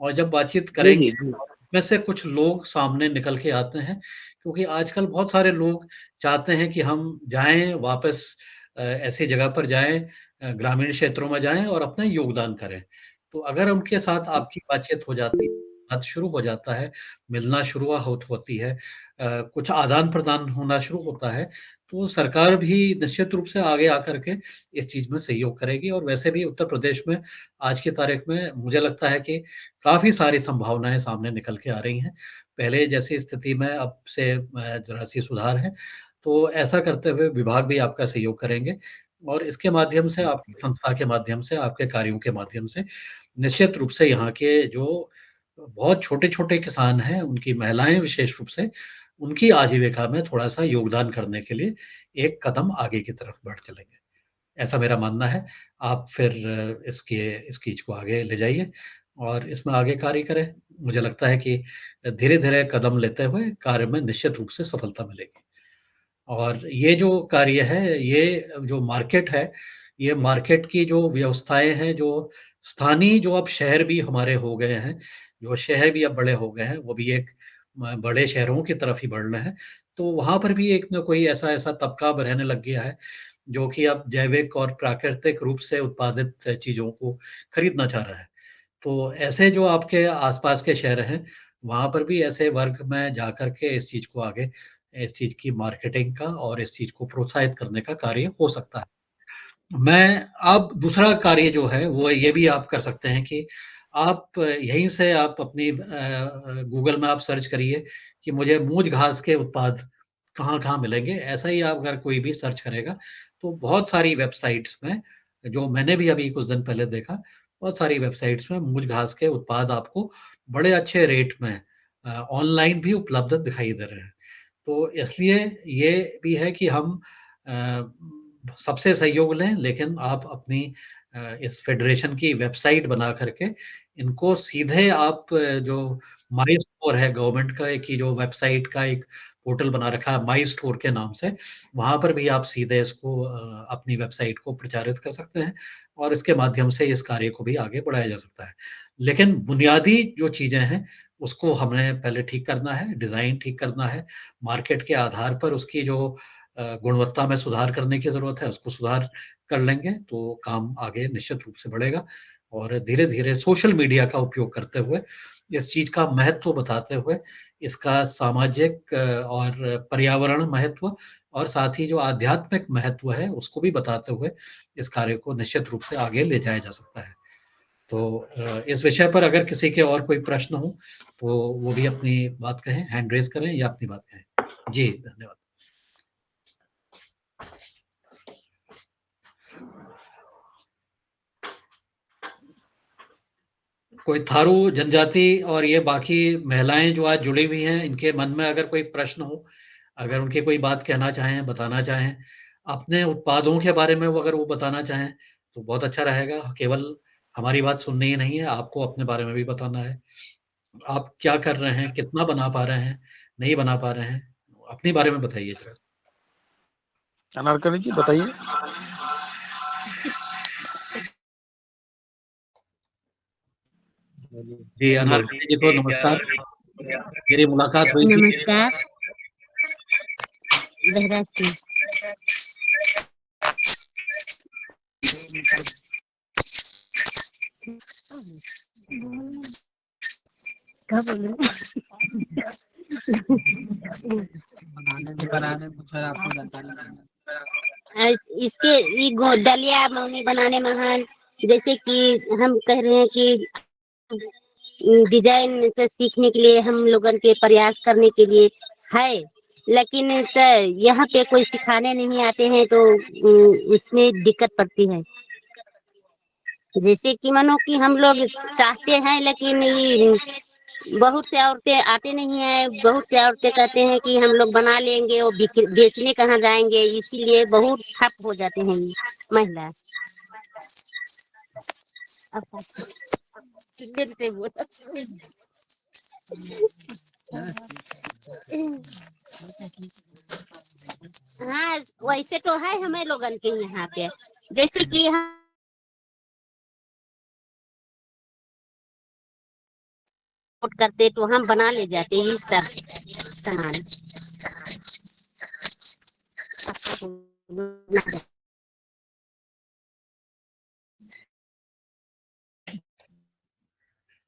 और जब बातचीत जी करेंगे, जी जी। में से कुछ लोग सामने निकल के आते हैं, क्योंकि आजकल बहुत सारे लोग चाहते हैं कि हम जाएं वापस, ऐसी जगह पर जाएं, ग्रामीण क्षेत्रों में जाएं और अपना योगदान करें। तो अगर उनके साथ आपकी बातचीत हो जाती, बात शुरू हो जाता है, मिलना शुरू होती है, कुछ आदान प्रदान होना शुरू होता है, तो सरकार भी निश्चित रूप से आगे आकर के इस चीज में सहयोग करेगी। और वैसे भी उत्तर प्रदेश में आज की तारीख में मुझे लगता है कि काफी सारी संभावनाएं सामने निकल के आ रही हैं। पहले जैसी स्थिति में अब से जरा सी सुधार है। तो ऐसा करते हुए विभाग भी आपका सहयोग करेंगे, और इसके माध्यम से, आपकी संस्था के माध्यम से, आपके कार्यों के माध्यम से निश्चित रूप से यहाँ के जो बहुत छोटे छोटे किसान हैं, उनकी महिलाएं विशेष रूप से, उनकी आजीविका में थोड़ा सा योगदान करने के लिए एक कदम आगे की तरफ बढ़ चलेंगे, ऐसा मेरा मानना है। आप फिर इस चीज को आगे ले जाइए, और इसमें आगे कार्य करें। मुझे लगता है कि धीरे-धीरे कदम लेते हुए कार्य में निश्चित रूप से सफलता मिलेगी। और ये जो कार्य है, ये जो मार्केट है, ये मार्केट की जो व्यवस्थाएँ हैं, जो स्थानीय जो अब शहर भी हमारे हो गए हैं, जो शहर भी अब बड़े हो गए हैं, वो भी एक बड़े शहरों की तरफ ही बढ़ रहे हैं। तो वहाँ पर भी एक न कोई ऐसा-ऐसा तबका अब रहने लग गया है, जो कि अब जैविक और प्राकृतिक रूप से उत्पादित चीज़ों को खरीदना चाह रहा है। तो ऐसे जो आपके आस-पास के शहर हैं, वहाँ पर भी ऐसे वर्ग में जाकर के इस चीज़ को आगे इस चीज़ की मार्केटिंग का और इस चीज़ को प्रोत्साहित करने का कार्य हो सकता है। मैं अब दूसरा कार्य जो है, वो ये भी आप कर सकते हैं कि आप यहीं से आप अपनी गूगल में आप सर्च करिए कि मुझे मूज-घास के उत्पाद कहाँ-कहाँ मिलेंगे। ऐसा ही आप अगर कोई भी सर्च करेगा, तो बहुत सारी वेबसाइट्स में, जो मैंने भी अभी कुछ दिन पहले देखा, बहुत सारी वेबसाइट्स में मूज-घास के उत्पाद आपको बड़े अच्छे रेट में ऑनलाइन भी उपलब्ध दिखाई दे रहे हैं। तो इसलिए ये भी है कि हम सबसे सहयोग लें, लेकिन आप अपनी इस फ़ेडरेशन की वेबसाइट बना कर के इनको सीधे आप जो माई स्टोर है गवर्नमेंट का की जो वेबसाइट का एक पोर्टल बना रखा है माई स्टोर के नाम से, वहाँ पर भी आप सीधे इसको अपनी वेबसाइट को प्रचारित कर सकते हैं और इसके माध्यम से इस कार्य को भी आगे बढ़ाया जा सकता है। लेकिन बुनियादी जो चीज़ें हैं, उसको हमें पहले ठीक करना है, डिज़ाइन ठीक करना है, मार्केट के आधार पर उसकी जो गुणवत्ता में सुधार करने की ज़रूरत है, उसको सुधार कर लेंगे, तो काम आगे निश्चित रूप से बढ़ेगा और धीरे-धीरे सोशल मीडिया का उपयोग करते हुए, इस चीज़ का महत्व बताते हुए, इसका सामाजिक और पर्यावरण महत्व और साथ ही जो आध्यात्मिक महत्व है, उसको भी बताते हुए, इस कार्य को निश्चित रूप से आगे ले जाया जा सकता है। तो इस विषय पर अगर किसी के और कोई प्रश्न हो, तो वो भी अपनी बात कहें, हैंड रेज़ करें या अपनी बात कहें। जी, धन्यवाद। कोई थारू जनजाति और ये बाकी महिलाएँ जो आज जुड़ी हुई हैं, इनके मन में अगर कोई प्रश्न हो, अगर उनकी कोई बात कहना चाहें, बताना चाहें, अपने उत्पादों के बारे में वो अगर वो बताना चाहें, तो बहुत अच्छा रहेगा। केवल हमारी बात सुननी ही नहीं है, आपको अपने बारे में भी बताना है। आप क्या कर रहे हैं, कितना बना पा रहे हैं, नहीं बना पा रहे हैं? अपने बारे में बताइए ज़रा। अनारकली जी बताइए। जी, अनारकली जी को नमस्कार। मेरी मुलाकात हुई थी। नमस्कार। बहराज सिंह। क्या बोल रहे हैं? इसके दलिया मौनी बनाने महान, जैसे कि हम कह रहे हैं कि डिजाइन से सीखने के लिए हम लोगन के प्रयास करने के लिए है, लेकिन सर यहाँ पे कोई सिखाने नहीं आते हैं, तो उसमें दिक्कत पड़ती है। जैसे कि मानो कि हम लोग चाहते हैं, लेकिन ये बहुत से औरतें आते नहीं हैं, बहुत से औरतें कहते हैं कि हम लोग बना लेंगे और बेचने कहाँ जाएंगे, इसीलिए बहुत ठप हो जाते हैं महिला। हाँ, वैसे तो है हमें लोगन के यहाँ पे, जैसे कि हम करते तो हम बना ले जाते ये सब सामान।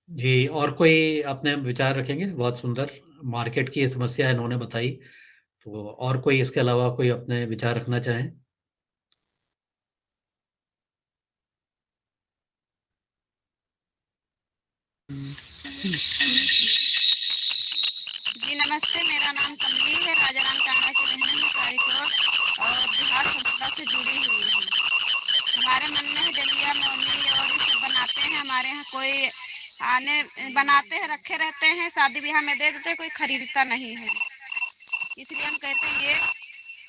जी, और कोई अपने विचार रखेंगे? बहुत सुंदर मार्केट की ये समस्या इन्होंने बताई, तो और कोई इसके अलावा कोई अपने विचार रखना चाहें? जी नमस्ते, मेरा नाम कमली है, राजाराम टांडा की रहने में कारीकोट और बिहार संस्था से जुड़ी हुई हूँ। हमारे मन में है डलिया मौनी और ये सब बनाते हैं, हमारे यहाँ कोई आने बनाते हैं, रखे रहते हैं, शादी ब्याह में दे देते हैं, कोई खरीदता नहीं है। इसलिए हम कहते हैं ये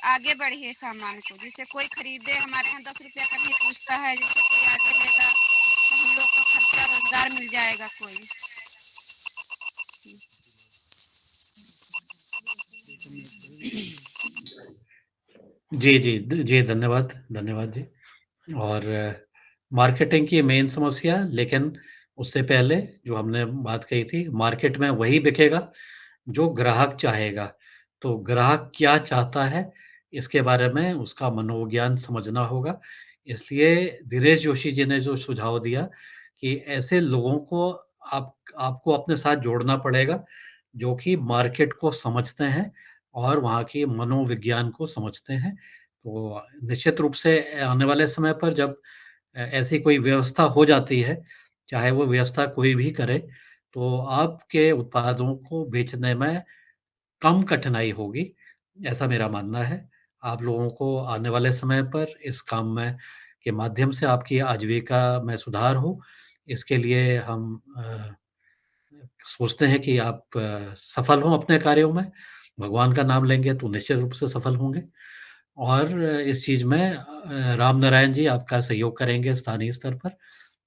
आगे बढ़े सामान को, जिससे कोई खरीदे हमारे यहाँ 10 रुपया का नहीं पूछता है, जिससे कोई आगे लेगा तो हम लोग को खर्चा रोजगार मिल जाएगा कोई। जी, जी। जी, धन्यवाद, धन्यवाद जी। और मार्केटिंग की मेन समस्या, लेकिन उससे पहले जो हमने बात कही थी, मार्केट में वही बिकेगा जो ग्राहक चाहेगा। तो ग्राहक क्या चाहता है, इसके बारे में उसका मनोविज्ञान समझना होगा। इसलिए दिनेश जोशी जी ने जो सुझाव दिया कि ऐसे लोगों को आपको अपने साथ जोड़ना पड़ेगा, जो कि मार्केट को समझते हैं और वहाँ की मनोविज्ञान को समझते हैं। तो निश्चित रूप से आने वाले समय पर जब ऐसी कोई व्यवस्था हो जाती है, चाहे वो व्यवस्था कोई भी करे, तो आपके उत्पादों को बेचने में कम कठिनाई होगी, ऐसा मेरा मानना है। आप लोगों को आने वाले समय पर इस काम में के माध्यम से आपकी आजीविका में सुधार हो, इसके लिए हम सोचते हैं कि आप सफल हों अपने कार्यों में। भगवान का नाम लेंगे तो निश्चित रूप से सफल होंगे। और इस चीज़ में राम नारायण जी आपका सहयोग करेंगे स्थानीय स्तर पर।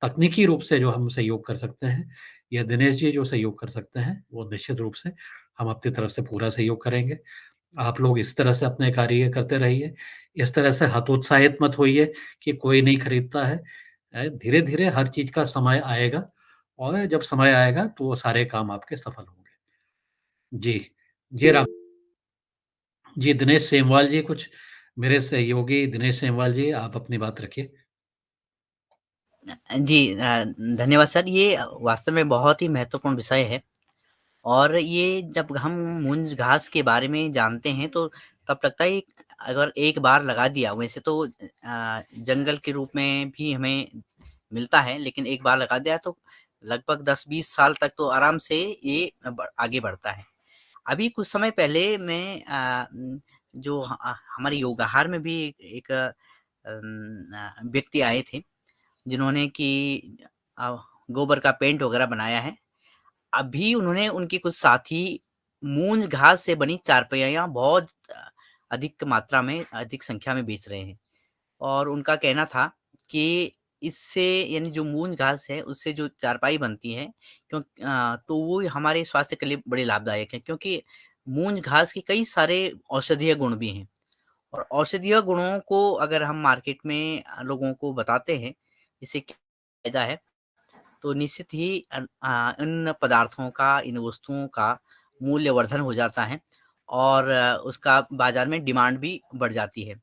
तकनीकी रूप से जो हम सहयोग कर सकते हैं, या दिनेश जी जो सहयोग कर सकते हैं, वो निश्चित रूप से हम अपनी तरफ से पूरा सहयोग करेंगे। आप लोग इस तरह से अपने कार्य करते रहिए। इस तरह से हतोत्साहित मत होइए कि कोई नहीं खरीदता है। धीरे-धीरे हर चीज़ का समय आएगा और जब समय आएगा तो वो सारे काम आपके सफल होंगे। जी। जी, राम जी, दिनेश सेमवाल जी कुछ मेरे सहयोगी दिनेश सेमवाल जी, आप अपनी बात रखिए। जी धन्यवाद सर। ये वास्तव में बहुत ही महत्वपूर्ण विषय है और ये जब हम मूंज घास के बारे में जानते हैं तो तब लगता है अगर एक बार लगा दिया, वैसे तो जंगल के रूप में भी हमें मिलता है, लेकिन एक बार लगा दिया तो लगभग 10-20 साल तक तो आराम से ये आगे बढ़ता है। अभी कुछ समय पहले मैं जो हमारे योगाहार में भी एक व्यक्ति आए थे, जिन्होंने कि गोबर का पेंट वगैरह बनाया है। अभी उन्होंने उनके कुछ साथी मूंज घास से बनी चारपाइयाँ बहुत अधिक मात्रा में, अधिक संख्या में बेच रहे हैं और उनका कहना था कि इससे यानी जो मूंज घास है, उससे जो चारपाई बनती है तो वो हमारे स्वास्थ्य के लिए बड़े लाभदायक है, क्योंकि मूंज घास के कई सारे औषधीय गुण भी हैं और औषधीय गुणों को अगर हम मार्केट में लोगों को बताते हैं, इससे क्या फ़ायदा है, तो निश्चित ही इन पदार्थों का, इन वस्तुओं का मूल्यवर्धन हो जाता है और उसका बाज़ार में डिमांड भी बढ़ जाती है।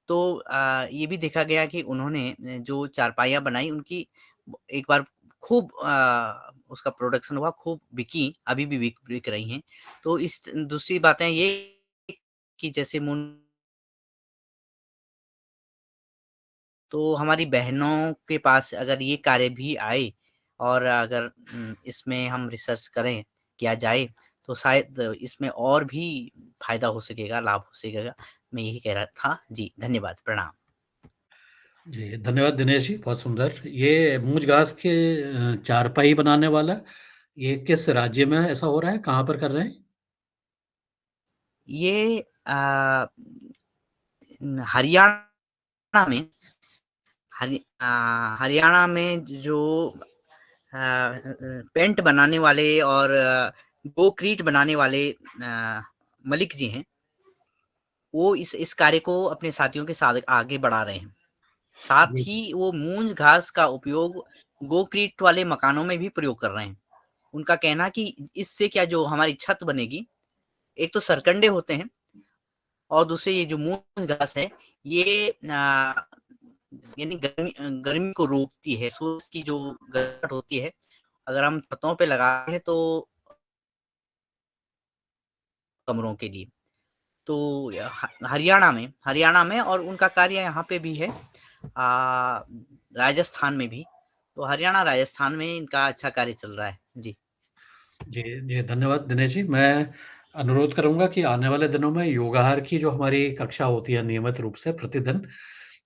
तो ये भी देखा गया कि उन्होंने जो चारपाइयाँ बनाई, उनकी एक बार खूब उसका प्रोडक्शन हुआ, खूब बिकी, अभी भी बिक रही हैं। तो इस दूसरी बातें ये कि जैसे तो हमारी बहनों के पास अगर ये कार्य भी आए और अगर इसमें हम रिसर्च करें, किया जाए, तो शायद इसमें और भी फ़ायदा हो सकेगा, लाभ हो सकेगा। मैं यही कह रहा था। जी, धन्यवाद, प्रणाम। जी, धन्यवाद दिनेश जी, बहुत सुंदर। ये मूंज घास के चारपाई बनाने वाला, ये किस राज्य में ऐसा हो रहा है? कहाँ पर कर रहे हैं? ये हरियाणा में हरियाणा में जो पेंट बनाने वाले और गोक्रीट बनाने वाले मलिक जी हैं, वो इस कार्य को अपने साथियों के साथ आगे बढ़ा रहे हैं। साथ जी, ही वो मूंज घास का उपयोग गोक्रीट वाले मकानों में भी प्रयोग कर रहे हैं। उनका कहना कि इससे क्या जो हमारी छत बनेगी, एक तो सरकंडे होते हैं और दूसरे ये जो मूंज घास है, ये यानी गर्मी को रोकती है। सूरज की जो गर्मी होती है, अगर हम छतों पे लगाते हैं तो कमरों के लिए, तो हरियाणा में और उनका कार्य यहाँ पे भी है, राजस्थान में भी। तो हरियाणा, राजस्थान में इनका अच्छा कार्य चल रहा है। जी। जी, जी, धन्यवाद दिनेश जी। मैं अनुरोध करूँगा कि आने वाले दिनों में योगाहार की जो हमारी कक्षा होती है नियमित रूप से प्रतिदिन,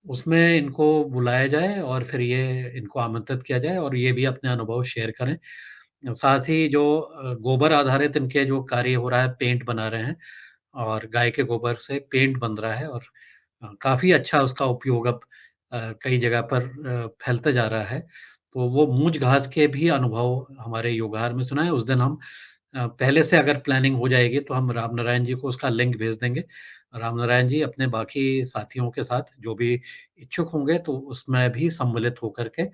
उसमें इनको बुलाया जाए और फिर ये इनको आमंत्रित किया जाए और ये भी अपने अनुभव शेयर करें। साथ ही जो गोबर आधारित इनके जो कार्य हो रहा है, पेंट बना रहे हैं, और गाय के गोबर से पेंट बन रहा है और काफ़ी अच्छा उसका उपयोग अब कई जगह पर फैलते जा रहा है। तो वो मूंज घास के भी अनुभव हमारे योगहार में सुना है। उस दिन हम पहले से अगर प्लानिंग हो जाएगी तो हम रामनारायण जी को उसका लिंक भेज देंगे। रामनारायण जी अपने बाकी साथियों के साथ जो भी इच्छुक होंगे तो उसमें भी सम्मिलित होकर के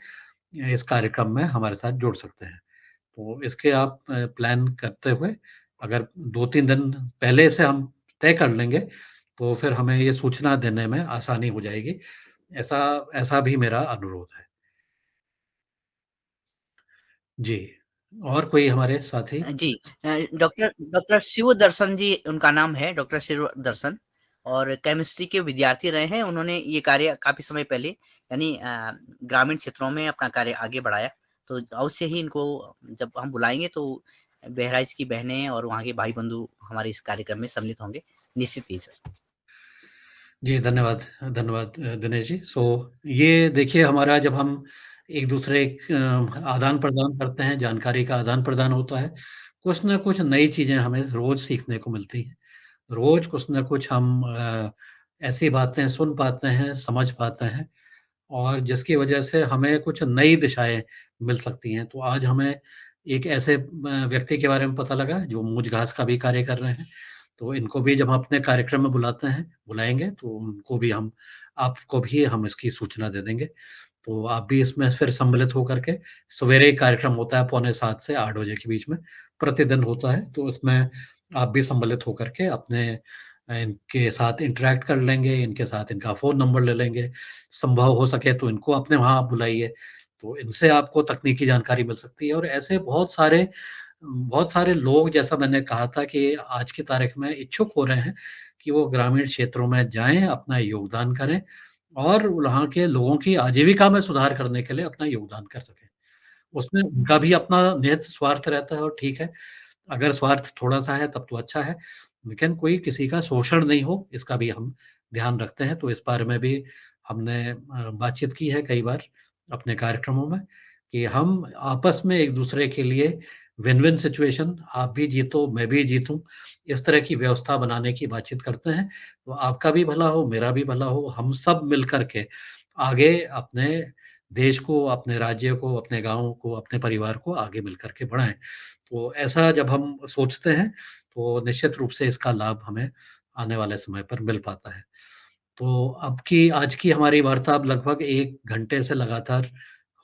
इस कार्यक्रम में हमारे साथ जुड़ सकते हैं। तो इसके आप प्लान करते हुए अगर 2-3 दिन पहले से हम तय कर लेंगे, तो फिर हमें ये सूचना देने में आसानी हो जाएगी। ऐसा ऐसा भी मेरा अनुरोध है। जी, और कोई हमारे साथी? जी, डॉक्टर डॉक्टर शिवदर्शन जी उनका नाम है, डॉक्टर शिवदर्शन, और केमिस्ट्री के विद्यार्थी रहे हैं। उन्होंने ये कार्य काफ़ी समय पहले यानी ग्रामीण क्षेत्रों में अपना कार्य आगे बढ़ाया। तो अवश्य ही इनको जब हम बुलाएँगे तो बहराइच की बहनें और वहाँ के भाई-बंधु हमारे इस कार्यक्रम में सम्मिलित होंगे, निश्चित ही सर। जी, धन्यवाद धन्यवाद दिनेश जी। ये देखिए हमारा जब हम एक-दूसरे आदान-प्रदान करते हैं, जानकारी का आदान-प्रदान होता है, कुछ न कुछ नई चीज़ें हमें रोज़ सीखने को मिलती हैं। रोज़ कुछ न कुछ हम ऐसी बातें सुन पाते हैं, समझ पाते हैं और जिसकी वजह से हमें कुछ नई दिशाएँ मिल सकती हैं। तो आज हमें एक ऐसे व्यक्ति के बारे में पता लगा जो मूँज घास का भी कार्य कर रहे हैं। तो इनको भी जब हम अपने कार्यक्रम में बुलाएँगे तो उनको भी हम आपको भी हम इसकी सूचना दे देंगे। तो आप भी इसमें फिर सम्मिलित होकर के सवेरे कार्यक्रम होता है पौने 7 से 8 बजे के बीच में, प्रतिदिन होता है। तो इसमें आप भी सम्मिलित होकर के अपने इनके साथ इंटरैक्ट कर लेंगे, इनके साथ इनका फ़ोन नंबर ले लेंगे। संभव हो सके तो इनको अपने वहाँ आप बुलाइए, तो इनसे आपको तकनीकी जानकारी मिल सकती है और ऐसे बहुत सारे लोग जैसा मैंने कहा था कि आज की तारीख में इच्छुक हो रहे हैं कि वो ग्रामीण क्षेत्रों में जाएँ, अपना योगदान करें और वहाँ के लोगों की आजीविका में सुधार करने के लिए अपना योगदान कर सकें। उसमें उनका भी अपना निहित स्वार्थ रहता है और ठीक है, अगर स्वार्थ थोड़ा-सा है तब तो अच्छा है, लेकिन कोई किसी का शोषण नहीं हो, इसका भी हम ध्यान रखते हैं। तो इस बारे में भी हमने बातचीत की है कई बार अपने कार्यक्रमों में कि हम आपस में एक-दूसरे के लिए विन-विन सिचुएशन आप भी जीतो, मैं भी जीतूँ, इस तरह की व्यवस्था बनाने की बातचीत करते हैं। तो आपका भी भला हो, मेरा भी भला हो, हम सब मिल कर के आगे अपने देश को, अपने राज्य को, अपने गाँव को, अपने परिवार को आगे मिल कर के बढ़ाएँ। तो ऐसा जब हम सोचते हैं, तो निश्चित रूप से इसका लाभ हमें आने वाले समय पर मिल पाता है। तो आज की हमारी वार्ता अब लगभग 1 घंटे से लगातार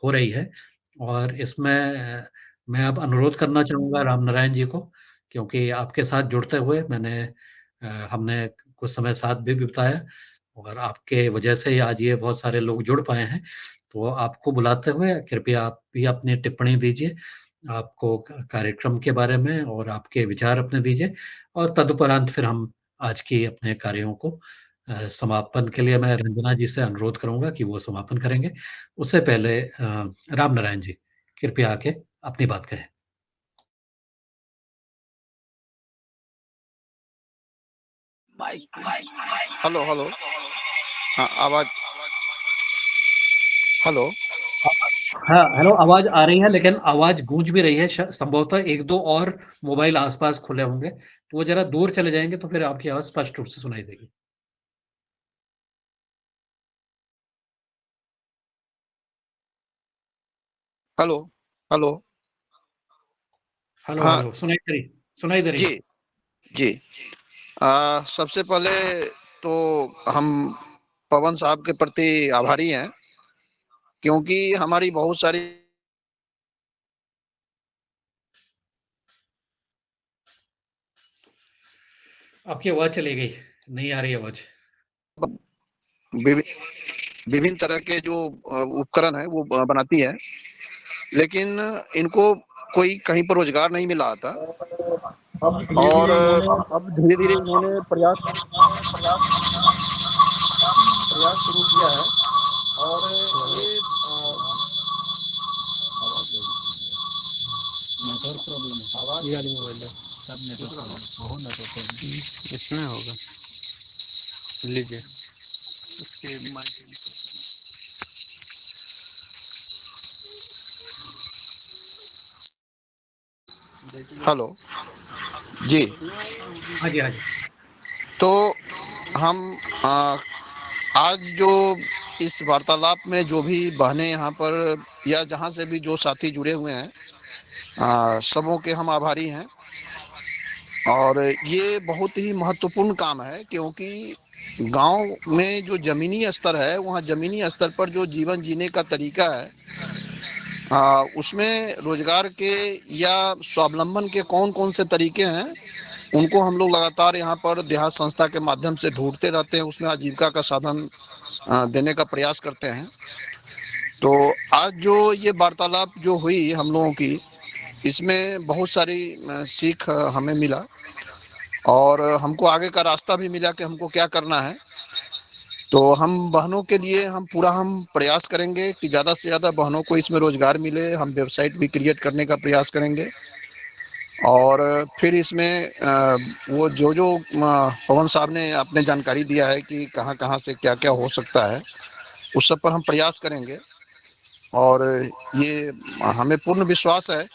हो रही है और इसमें मैं अब अनुरोध करना चाहूँगा रामनारायण जी को, क्योंकि आपके साथ जुड़ते हुए हमने कुछ समय साथ भी बिताया और आपके वजह से ही आज ये बहुत सारे लोग जुड़ पाए हैं। तो आपको बुलाते हुए कृपया आप भी अपनी टिप्पणी दीजिए। आपको कार्यक्रम के बारे में और आपके विचार अपने दीजिए और तदुपरांत फिर हम आज की अपने कार्यों को समापन के लिए मैं रंजना जी से अनुरोध करूँगा कि वो समापन करेंगे। उससे पहले रामनारायण जी, कृपया आके अपनी बात कहें। Hello hello. हाँ, आवाज। हेलो। हाँ, हेलो आवाज़ आ रही है लेकिन आवाज़ गूंज भी रही है। संभवतः 1-2 और मोबाइल आस-पास खुले होंगे, तो वो ज़रा दूर चले जाएँगे तो फिर आपकी आवाज़ स्पष्ट रूप से सुनाई देगी। Hello hello. हेलो, हाँ हेलो, सुनाई दे रही जी है। जी। सबसे पहले तो हम पवन साहब के प्रति आभारी हैं, क्योंकि हमारी बहुत सारी आपकी आवाज़ चली गई, नहीं आ रही आवाज़। विभि- विभिन्न तरह के जो उपकरण है वो बनाती है, लेकिन इनको कोई कहीं पर रोजगार नहीं मिला था। अब और धीरे-धीरे इन्होंने अब धीरे धीरे इन्होंने प्रयास शुरू किया है। और ये नेटवर्क प्रॉब्लम है। ये वाली मोबाइल है, सब नेटवर्क प्रॉब्लम, बहुत नेटवर्क प्रॉब्लम। इसमें होगा, लीजिए। उसके हेलो जी। हाँ जी, हाँ जी। तो हम आज जो इस वार्तालाप में जो भी बहनें यहाँ पर या जहाँ से भी जो साथी जुड़े हुए हैं, सबों के हम आभारी हैं। और ये बहुत ही महत्वपूर्ण काम है, क्योंकि गांव में जो जमीनी स्तर है, वहाँ जमीनी स्तर पर जो जीवन जीने का तरीका है, उसमें रोजगार के या स्वावलंबन के कौन कौन से तरीके हैं, उनको हम लोग लगातार यहाँ पर देहात संस्था के माध्यम से ढूंढते रहते हैं, उसमें आजीविका का साधन देने का प्रयास करते हैं। तो आज जो ये वार्तालाप जो हुई हम लोगों की, इसमें बहुत सारी सीख हमें मिला और हमको आगे का रास्ता भी मिला कि हमको क्या करना है। तो हम बहनों के लिए हम प्रयास करेंगे कि ज़्यादा से ज़्यादा बहनों को इसमें रोजगार मिले। हम वेबसाइट भी क्रिएट करने का प्रयास करेंगे और फिर इसमें वो जो पवन साहब ने आपने जानकारी दिया है कि कहाँ कहाँ से क्या क्या हो सकता है, उस सब पर हम प्रयास करेंगे। और ये हमें पूर्ण विश्वास है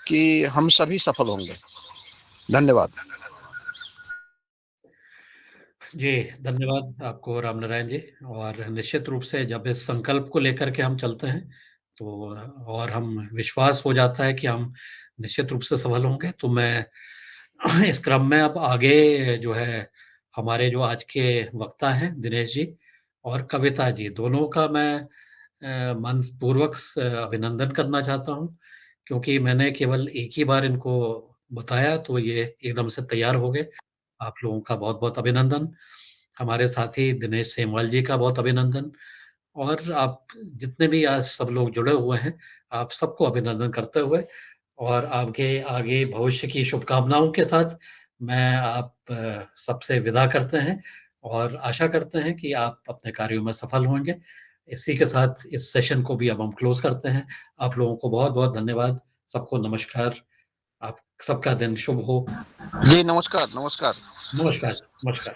कि हम सभी सफल होंगे। धन्यवाद। जी, धन्यवाद आपको रामनारायण जी। और निश्चित रूप से जब इस संकल्प को लेकर के हम चलते हैं, तो और हम विश्वास हो जाता है कि हम निश्चित रूप से सफल होंगे, तो मैं इस क्रम में अब आगे जो है, हमारे जो आज के वक्ता हैं दिनेश जी और कविता जी, दोनों का मैं मनपूर्वक अभिनंदन करना चाहता हूँ, क्योंकि मैंने केवल एक ही बार इनको बताया तो ये एकदम से तैयार हो गए। आप लोगों का बहुत-बहुत अभिनंदन। हमारे साथी दिनेश सेमवाल जी का बहुत अभिनंदन और आप जितने भी आज सब लोग जुड़े हुए हैं, आप सबको अभिनंदन करते हुए और आपके आगे भविष्य की शुभकामनाओं के साथ मैं आप सबसे विदा करते हैं और आशा करते हैं कि आप अपने कार्यों में सफल होंगे। इसी के साथ इस सेशन को भी अब हम क्लोज़ करते हैं। आप लोगों को बहुत-बहुत धन्यवाद। सबको नमस्कार। आप सबका दिन शुभ हो। जी नमस्कार, नमस्कार। नमस्कार, नमस्कार।